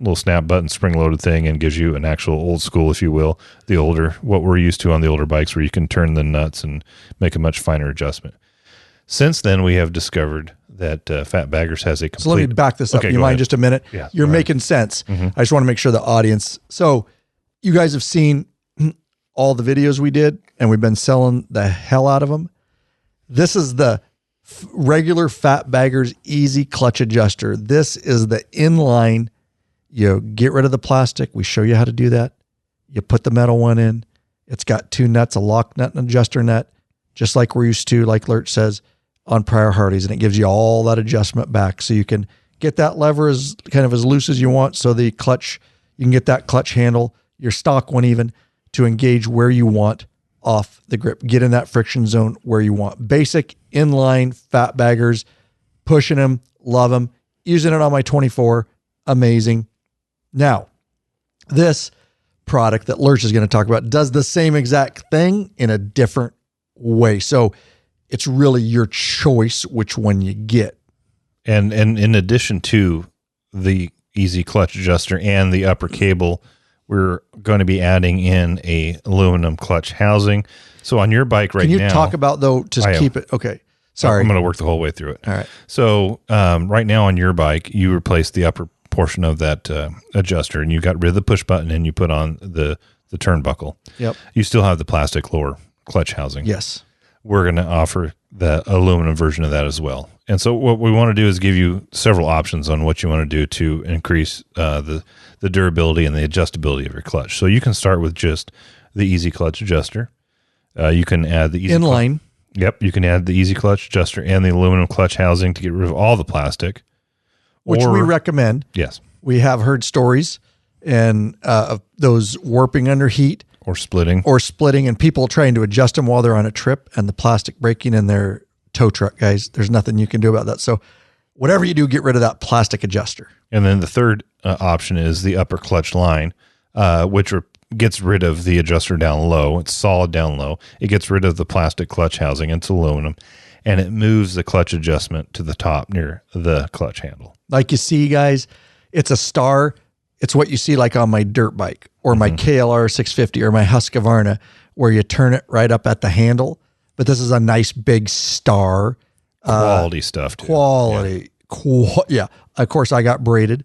little snap button spring loaded thing and gives you an actual old school, if you will, what we're used to on the older bikes, where you can turn the nuts and make a much finer adjustment. Since then, we have discovered that Fat Baggers has a complete... So let me back this up. Okay, you mind just a minute? Yeah, You're making sense. I just want to make sure the audience... So you guys have seen all the videos we did, and we've been selling the hell out of them. This is the regular Fat Baggers easy clutch adjuster. This is the inline. You get rid of the plastic. We show you how to do that. You put the metal one in. It's got two nuts, a lock nut and an adjuster nut, just like we're used to, like Lurch says, on prior Harleys. And it gives you all that adjustment back. So you can get that lever as loose as you want. So the clutch, you can get that clutch handle, your stock one even, to engage where you want off the grip. Get in that friction zone where you want. Basic inline Fat Baggers, pushing them, love them. Using it on my 24, amazing. Now, this product that Lurch is going to talk about does the same exact thing in a different way. So it's really your choice which one you get. And in addition to the easy clutch adjuster and the upper cable, we're going to be adding in a aluminum clutch housing. So on your bike right now... Can you talk about, though, to keep it... Okay, sorry. I'm going to work the whole way through it. All right. So right now on your bike, you replace the upper portion of that adjuster, and you got rid of the push button, and you put on the turnbuckle. Yep. You still have the plastic lower clutch housing. Yes. We're going to offer the aluminum version of that as well. And so what we want to do is give you several options on what you want to do to increase the durability and the adjustability of your clutch. So you can start with just the easy clutch adjuster. You can add the easy inline. Yep. You can add the easy clutch adjuster and the aluminum clutch housing to get rid of all the plastic. Which we recommend. Yes. We have heard stories and of those warping under heat. Or splitting, and people trying to adjust them while they're on a trip, and the plastic breaking in their tow truck, guys. There's nothing you can do about that. So whatever you do, get rid of that plastic adjuster. And then the third option is the upper clutch line, which gets rid of the adjuster down low. It's solid down low. It gets rid of the plastic clutch housing. It's aluminum. and it moves the clutch adjustment to the top near the clutch handle. Like you see, guys, it's a star. It's what you see like on my dirt bike or my KLR 650 or my Husqvarna, where you turn it right up at the handle. But this is a nice big star. Quality stuff, too. Quality. Yeah. Of course, I got braided.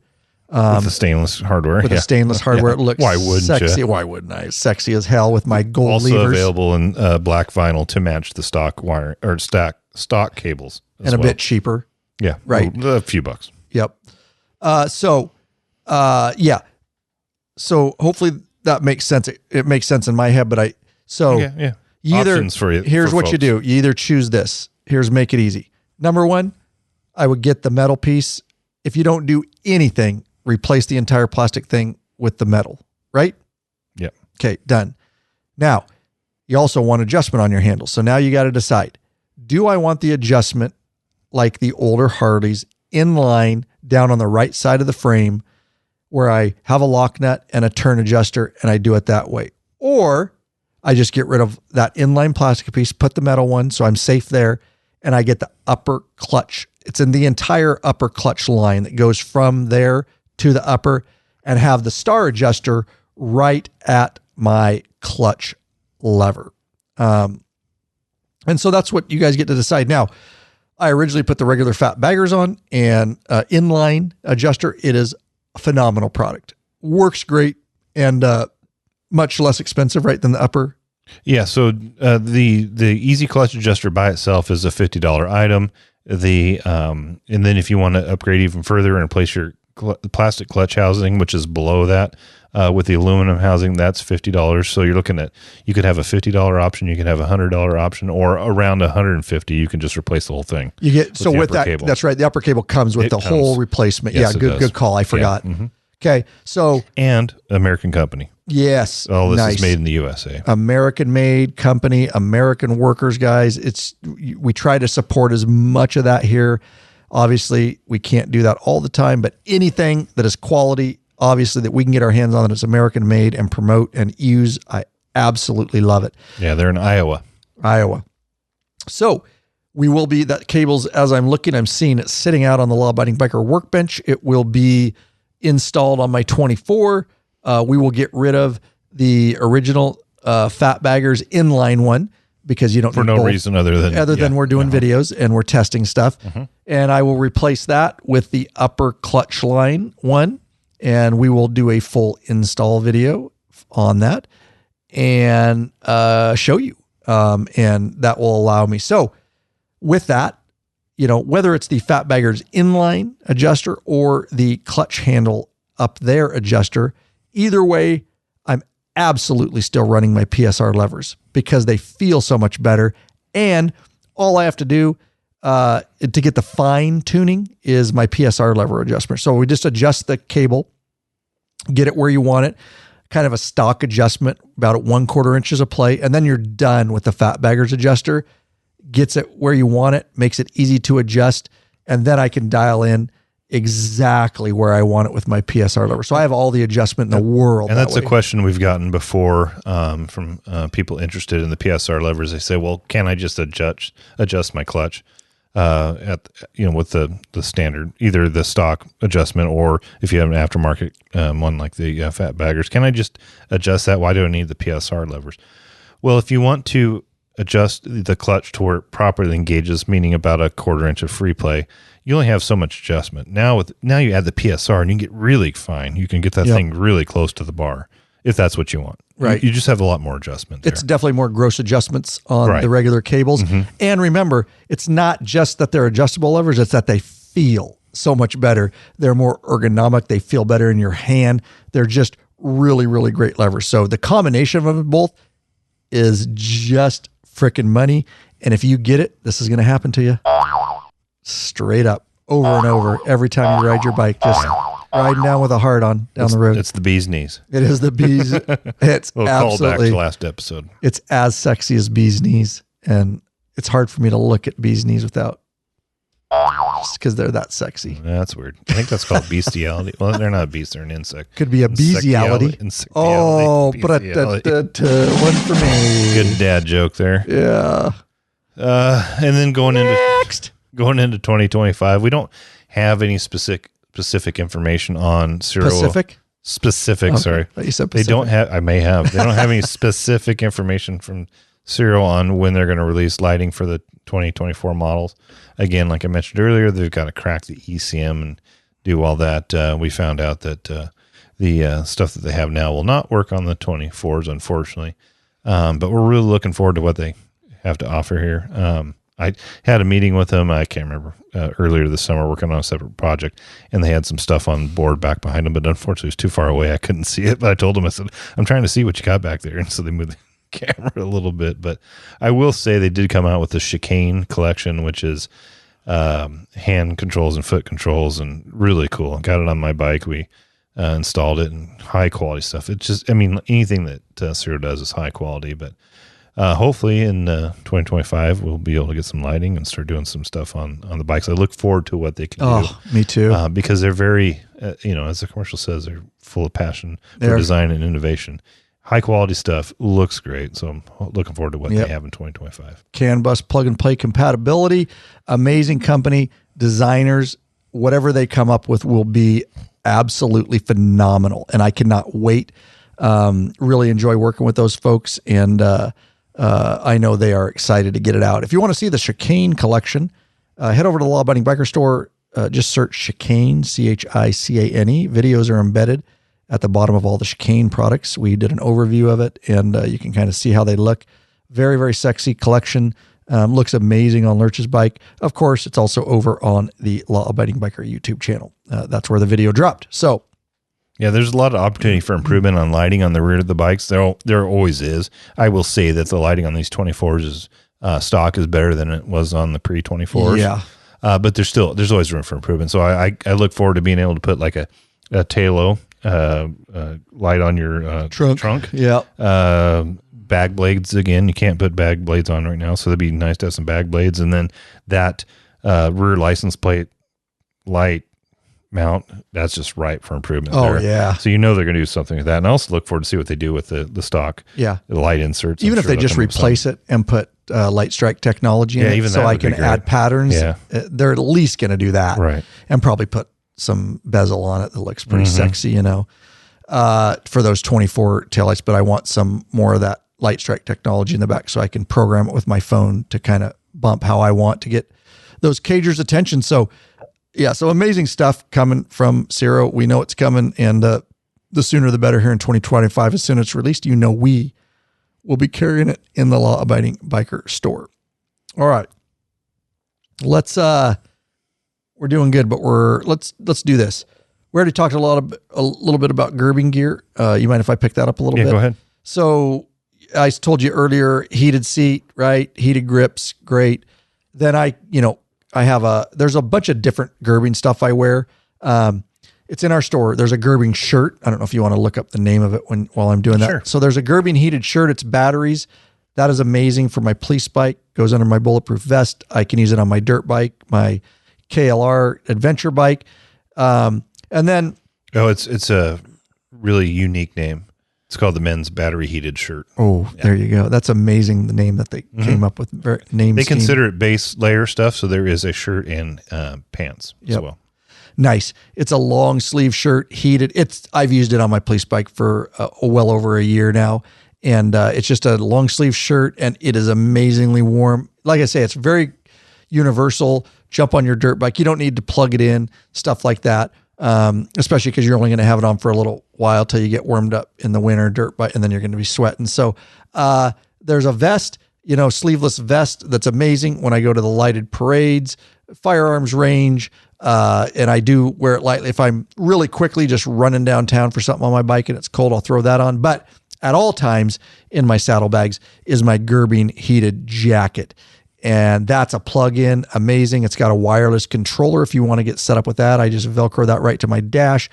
With the stainless hardware. With the stainless hardware. It looks Why wouldn't sexy. you? Why wouldn't I? Sexy as hell with my gold also levers. Available in black vinyl to match the stock wire or stock cables. And a bit cheaper. Yeah. Right. A few bucks. Yep. Yeah. So hopefully that makes sense. It makes sense in my head, but Yeah. Options for you. Here's for what folks. you do. You either choose this. Here's make it easy. Number one, I would get the metal piece. If you don't do anything, replace the entire plastic thing with the metal, right? Yep. Okay, done. Now, you also want adjustment on your handle. So now you got to decide, do I want the adjustment like the older Harleys inline down on the right side of the frame where I have a lock nut and a turn adjuster and I do it that way? Or I just get rid of that inline plastic piece, put the metal one so I'm safe there, and I get the upper clutch. It's in the entire upper clutch line that goes from there to the upper, and have the star adjuster right at my clutch lever. And so that's what you guys get to decide. Now, I originally put the regular fat baggers on and inline adjuster. It is a phenomenal product. Works great and much less expensive, right, than the upper. Yeah. So the easy clutch adjuster by itself is a $50 item. And then if you want to upgrade even further and replace your plastic clutch housing, which is below that, with the aluminum housing, that's $50. So you're looking at, you could have a $50 option, you could have a $100 option, or around $150. You can just replace the whole thing. You get so with that cable. That's right. The upper cable comes with the whole replacement. Yes, yeah, good call. I forgot. Yeah. Mm-hmm. Okay, so and American company. Yes, all this is made in the USA. American made company, American workers, guys. We try to support as much of that here. Obviously, we can't do that all the time, but anything that is quality, obviously, that we can get our hands on that is American made and promote and use, I absolutely love it. Yeah, they're in Iowa. So we will be, that cables, as I'm looking, I'm seeing it sitting out on the Law Abiding Biker workbench. It will be installed on my 24. We will get rid of the original fat baggers inline one, because you don't for no reason other than we're doing videos and we're testing stuff. And I will replace that with the upper clutch line one, and we will do a full install video on that and show you. And that will allow me. So with that, whether it's the fat baggers inline adjuster or the clutch handle up there adjuster, either way, I'm absolutely still running my PSR levers because they feel so much better. And all I have to do to get the fine tuning is my PSR lever adjustment. So we just adjust the cable, get it where you want it, kind of a stock adjustment, about 1/4 inches of play. And then you're done with the fat baggers adjuster. Gets it where you want it, makes it easy to adjust. And then I can dial in exactly where I want it with my PSR lever. So I have all the adjustment in the world. And that's a question we've gotten before from people interested in the PSR levers. They say, well, can I just adjust my clutch with the standard, either the stock adjustment, or if you have an aftermarket one like the fat baggers, can I just adjust that? Why do I need the PSR levers? Well, if you want to adjust the clutch to where it properly engages, meaning about 1/4 inch of free play, you only have so much adjustment. Now you add the PSR and you can get really fine. You can get that thing really close to the bar if that's what you want. Right. You just have a lot more adjustment there. It's definitely more gross adjustments on the regular cables. And remember, it's not just that they're adjustable levers, it's that they feel so much better. They're more ergonomic. They feel better in your hand. They're just really, really great levers. So the combination of them both is just freaking money. And if you get it, this is going to happen to you straight up, over and over, every time you ride your bike, just riding down with a heart on down the road. It's the bee's knees. It is the bee's. It's call back to last episode. It's as sexy as bee's knees. And it's hard for me to look at bee's knees without, just because they're that sexy. That's weird. I think that's called bestiality. Well, they're not a beast, they're an insect. Could be a bestiality. Oh, but one for me. Good dad joke there. Yeah. And then going into 2025, we don't have any specific information on Ciro. Specific, okay. sorry. You said Pacific. They don't have, I may have, they don't have any specific information from Ciro on when they're going to release lighting for the 2024 models. Again, like I mentioned earlier, they've got to crack the ECM and do all that. We found out that the stuff that they have now will not work on the 24s, unfortunately. But we're really looking forward to what they have to offer here. I had a meeting with them, I can't remember, earlier this summer, working on a separate project, and they had some stuff on board back behind them, but unfortunately it was too far away. I couldn't see it, but I told them, I said, I'm trying to see what you got back there. And so they moved the camera a little bit, but I will say they did come out with the chicane collection, which is hand controls and foot controls, and really cool. Got it on my bike. We installed it, and high quality stuff. It's just, I mean, anything that Ciro does is high quality, but hopefully in 2025, we'll be able to get some lighting and start doing some stuff on the bikes. I look forward to what they can do. Oh, me too. Because they're very, as the commercial says, they're full of passion for design and innovation. High quality stuff, looks great. So I'm looking forward to what they have in 2025. CAN bus plug and play compatibility, amazing company, designers, whatever they come up with will be absolutely phenomenal. And I cannot wait. Really enjoy working with those folks. And I know they are excited to get it out. If you want to see the chicane collection, head over to the Law Abiding Biker Store. Just search chicane, CHICANE. Videos are embedded at the bottom of all the chicane products. We did an overview of it, and you can kind of see how they look. Very, very sexy collection. Looks amazing on Lurch's bike. Of course, it's also over on the Law Abiding Biker YouTube channel. That's where the video dropped. So, yeah, there's a lot of opportunity for improvement on lighting on the rear of the bikes. There always is. I will say that the lighting on these 24s is stock is better than it was on the pre-24s. Yeah. But there's always room for improvement. So I look forward to being able to put like a Talo light on your trunk. Yeah. Bag blades again. You can't put bag blades on right now, so it'd be nice to have some bag blades. And then that rear license plate light mount, that's just ripe for improvement. Yeah. So they're going to do something with that. And I also look forward to see what they do with the stock. Yeah. The light inserts. Even if they just replace it and put light strike technology in it, even so I can add patterns. Yeah. They're at least going to do that. Right. And probably put some bezel on it that looks pretty sexy, for those 24 taillights. But I want some more of that light strike technology in the back so I can program it with my phone to kind of bump how I want to get those cagers' attention. So, yeah, so amazing stuff coming from Ciro. We know it's coming, and the sooner the better here in 2025. As soon as it's released, we will be carrying it in the Law Abiding Biker Store. All right. We're doing good, but let's do this. We already talked a little bit about gerbing gear. You mind if I pick that up a little bit? Yeah, go ahead. So I told you earlier, heated seat, right? Heated grips, great. Then there's a bunch of different gerbing stuff I wear. It's in our store. There's a gerbing shirt. I don't know if you want to look up the name of it while I'm doing that. Sure. So there's a gerbing heated shirt. It's batteries. That is amazing for my police bike. Goes under my bulletproof vest. I can use it on my dirt bike, my KLR adventure bike. And then... Oh, it's a really unique name. It's called the men's battery heated shirt. Oh, yeah. There you go. That's amazing. The name that they came up with. They consider it base layer stuff. So there is a shirt and pants as well. Nice. It's a long sleeve shirt, heated. I've used it on my police bike for well over a year now. And it's just a long sleeve shirt, and it is amazingly warm. Like I say, it's very universal. Jump on your dirt bike. You don't need to plug it in, stuff like that. Especially because you're only going to have it on for a little while till you get warmed up in the winter dirt bike, and then you're going to be sweating. So there's a vest, sleeveless vest that's amazing when I go to the lighted parades, firearms range, and I do wear it lightly. If I'm really quickly just running downtown for something on my bike and it's cold, I'll throw that on. But at all times in my saddlebags is my gerbing heated jacket. And that's a plug-in, amazing. It's got a wireless controller if you want to get set up with that. I just Velcro that right to my dash.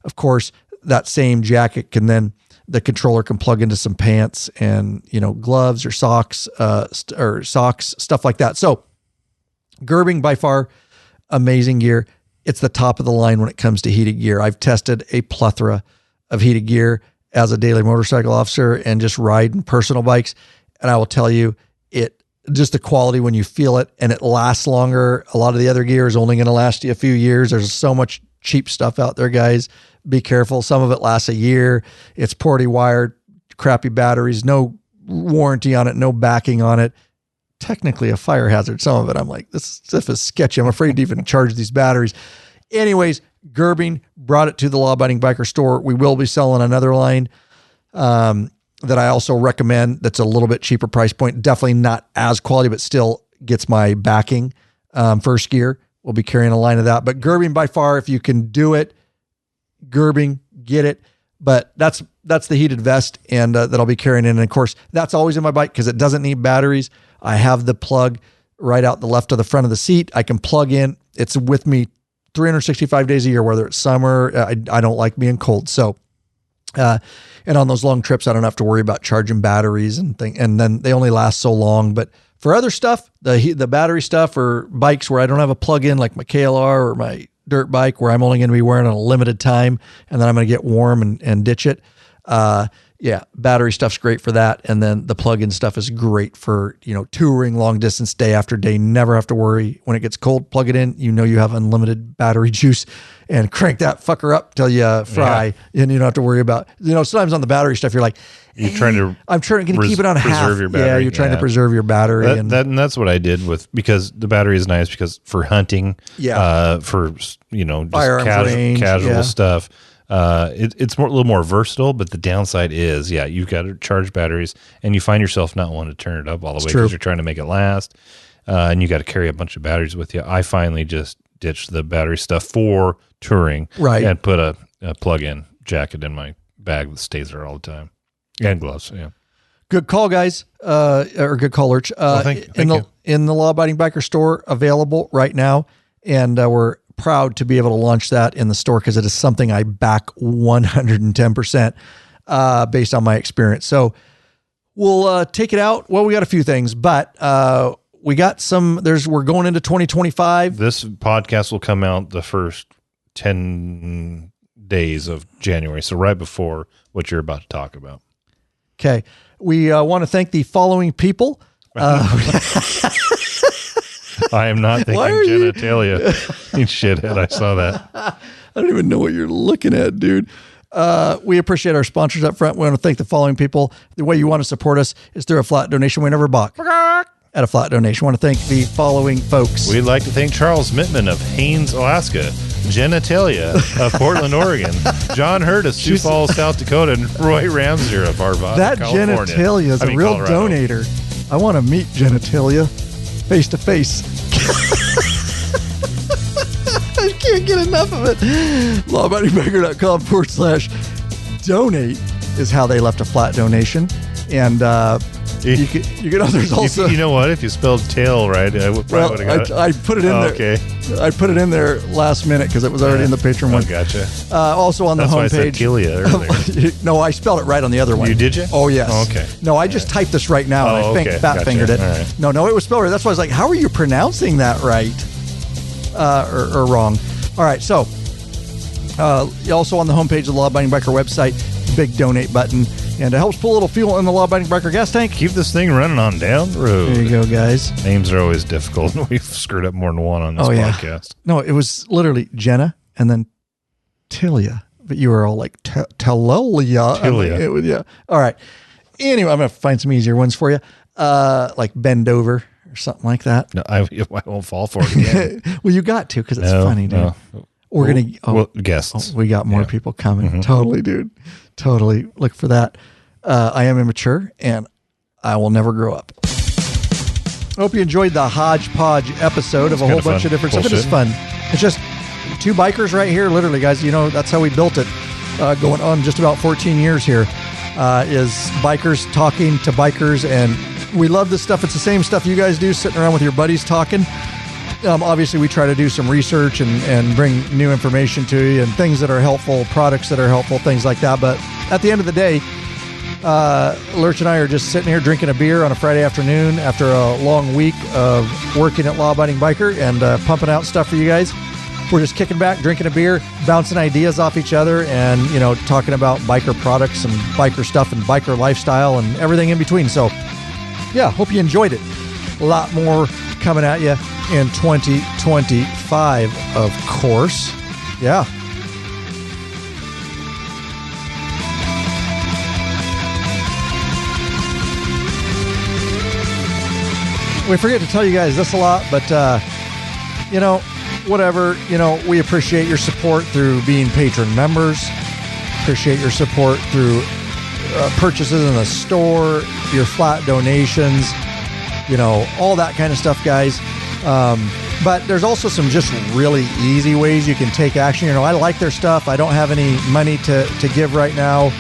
Of course, that same jacket the controller can plug into some pants and, gloves or socks, stuff like that. So gerbing, by far, amazing gear. It's the top of the line when it comes to heated gear. I've tested a plethora of heated gear as a daily motorcycle officer and just riding personal bikes. And I will tell you, it just the quality when you feel it, and it lasts longer. A lot of the other gear is only going to last you a few years. There's so much cheap stuff out there, guys. Be careful. Some of it lasts a year. It's poorly wired, crappy batteries, no warranty on it, no backing on it. Technically a fire hazard. Some of it, I'm like, this stuff is sketchy. I'm afraid to even charge these batteries. Anyways, Gerbing brought it to the Law Abiding Biker store. We will be selling another line that I also recommend that's a little bit cheaper price point. Definitely not as quality, but still gets my backing. First Gear, we'll be carrying a line of that. But Gerbing by far, if you can do it, Gerbing, get it. But that's the heated vest and that I'll be carrying in. And of course, that's always in my bike because it doesn't need batteries. I have the plug right out the left of the front of the seat. I can plug in. It's with me 365 days a year, whether it's summer. I don't like being cold. So, and on those long trips, I don't have to worry about charging batteries and then they only last so long. But for other stuff, the battery stuff or bikes where I don't have a plug-in like my KLR or my dirt bike where I'm only going to be wearing it a limited time and then I'm going to get warm and ditch it. Battery stuff's great for that. And then the plug-in stuff is great for, touring long distance day after day. Never have to worry when it gets cold, plug it in. You have unlimited battery juice and crank that fucker up till you fry and you don't have to worry about, sometimes on the battery stuff, you're like, I'm trying to keep it on half. Your battery. Yeah. You're trying to preserve your battery. And that's what I did because the battery is nice because for hunting, for, just casual stuff. It's a little more versatile, but the downside is, you've got to charge batteries and you find yourself not wanting to turn it up all the way because you're trying to make it last. And you got to carry a bunch of batteries with you. I finally just ditched the battery stuff for touring and put a plug-in jacket in my bag that stays there all the time and gloves. Yeah. Good call, guys. Or good call, Lurch. Thank you. In the Law Abiding Biker store available right now. And we're proud to be able to launch that in the store because it is something I back 110% based on my experience. So we'll take it out. Well, we got a few things, but we got we're going into 2025. This podcast will come out the first 10 days of January. So right before what you're about to talk about. Okay. We want to thank the following people. I am not thinking genitalia. You shithead. I saw that. I don't even know what you're looking at, dude. We appreciate our sponsors up front. We want to thank the following people. The way you want to support us is through a flat donation. We never balk at a flat donation. We want to thank the following folks. We'd like to thank Charles Mittman of Haines, Alaska, Genitalia of Portland, Oregon, John Hurt of Sioux Falls, South Dakota, and Roy Ramsey of Arvada, that California. Genitalia is a real Colorado. Donator. I want to meet Genitalia face to face. I can't get enough of it. lawabidingbiker.com/donate is how they left a flat donation. And you can others also. You know what? If you spelled tail right, I would probably would have got it. I put it in there. Okay. I put it in there last minute because it was already in the Patreon one. Gotcha. Also on the homepage. That's why I said Telia earlier. No, I spelled it right on the other one. You did you? Oh, yes. Oh, okay. No, I just typed this right now and I fat fingered it. Right. No, it was spelled right. That's why I was like, how are you pronouncing that right? Or wrong. All right. So also on the homepage of the Law Abiding Biker website, big donate button. And it helps put a little fuel in the Law Abiding Biker gas tank. Keep this thing running on down the road. There you go, guys. Names are always difficult. We've screwed up more than one on this podcast. No, it was literally Jenna and then Tilia. But you were all like, Telia. Tilia. All right. Anyway, I'm going to find some easier ones for you. Like bend over or something like that. No, I won't fall for it again. Well, you got to because it's funny, dude. No. We're going to... guests. We got more people coming. Mm-hmm. Totally, dude. Totally. Look for that. I am immature and I will never grow up. I hope you enjoyed the hodgepodge episode of a whole bunch of different stuff. It is fun. It's just two bikers right here. Literally, guys, that's how we built it. Going on just about 14 years here is bikers talking to bikers. And we love this stuff. It's the same stuff you guys do, sitting around with your buddies talking. Obviously, we try to do some research and bring new information to you and things that are helpful, products that are helpful, things like that. But at the end of the day, Lurch and I are just sitting here drinking a beer on a Friday afternoon after a long week of working at Law Abiding Biker and pumping out stuff for you guys. We're just kicking back, drinking a beer, bouncing ideas off each other and, talking about biker products and biker stuff and biker lifestyle and everything in between. So, yeah, hope you enjoyed it. A lot more coming at you in 2025, of course. Yeah. We forget to tell you guys this a lot, but, whatever, we appreciate your support through being patron members. Appreciate your support through purchases in the store, your flat donations, all that kind of stuff, guys. But there's also some just really easy ways you can take action. I like their stuff. I don't have any money to give right now,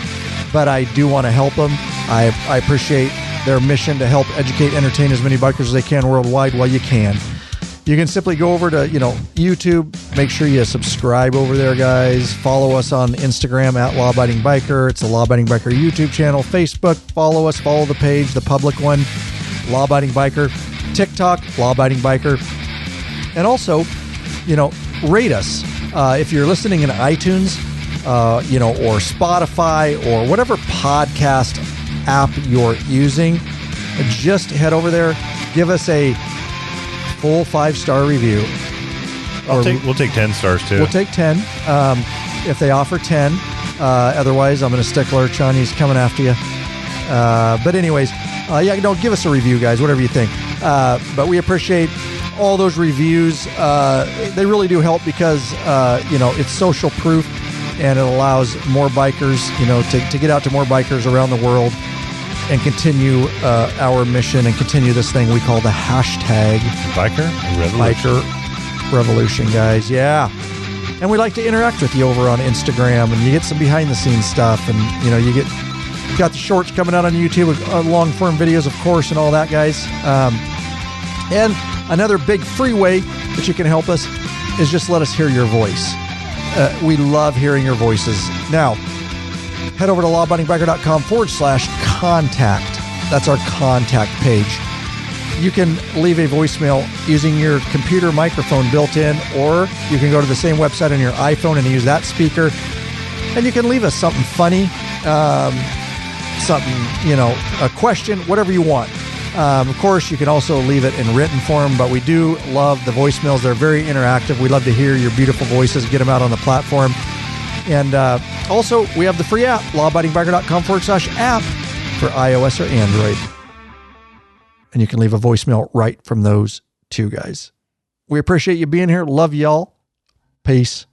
but I do want to help them. I appreciate their mission to help educate, entertain as many bikers as they can worldwide while you can. You can simply go over to, YouTube. Make sure you subscribe over there, guys. Follow us on Instagram at Law Abiding Biker. It's the Law Abiding Biker YouTube channel. Facebook, follow us. Follow the page, the public one, Law Abiding Biker. TikTok, Law Abiding Biker. And also, rate us. If you're listening in iTunes, or Spotify or whatever podcast app you're using, just head over there. Give us a full 5-star review. We'll take 10 stars too. We'll take 10 if they offer 10. Otherwise, I'm going to stick lurch on you. He's coming after you. But anyways, give us a review, guys, whatever you think. But we appreciate all those reviews. They really do help because, it's social proof and it allows more bikers, to get out to more bikers around the world and continue our mission and continue this thing we call the hashtag Biker Revolution, guys. Yeah. And we like to interact with you over on Instagram, and you get some behind the scenes stuff, and you got the shorts coming out on YouTube with long form videos, of course, and all that, guys. And another big free way that you can help us is just let us hear your voice. We love hearing your voices. Now, head over to lawabidingbiker.com/contact. That's our contact page. You can leave a voicemail using your computer microphone built in, or you can go to the same website on your iPhone and use that speaker. And you can leave us something funny, a question, whatever you want. Of course, you can also leave it in written form, but we do love the voicemails. They're very interactive. We love to hear your beautiful voices, get them out on the platform. And also, we have the free app, lawabidingbiker.com/app for iOS or Android. And you can leave a voicemail right from those two, guys. We appreciate you being here. Love y'all. Peace.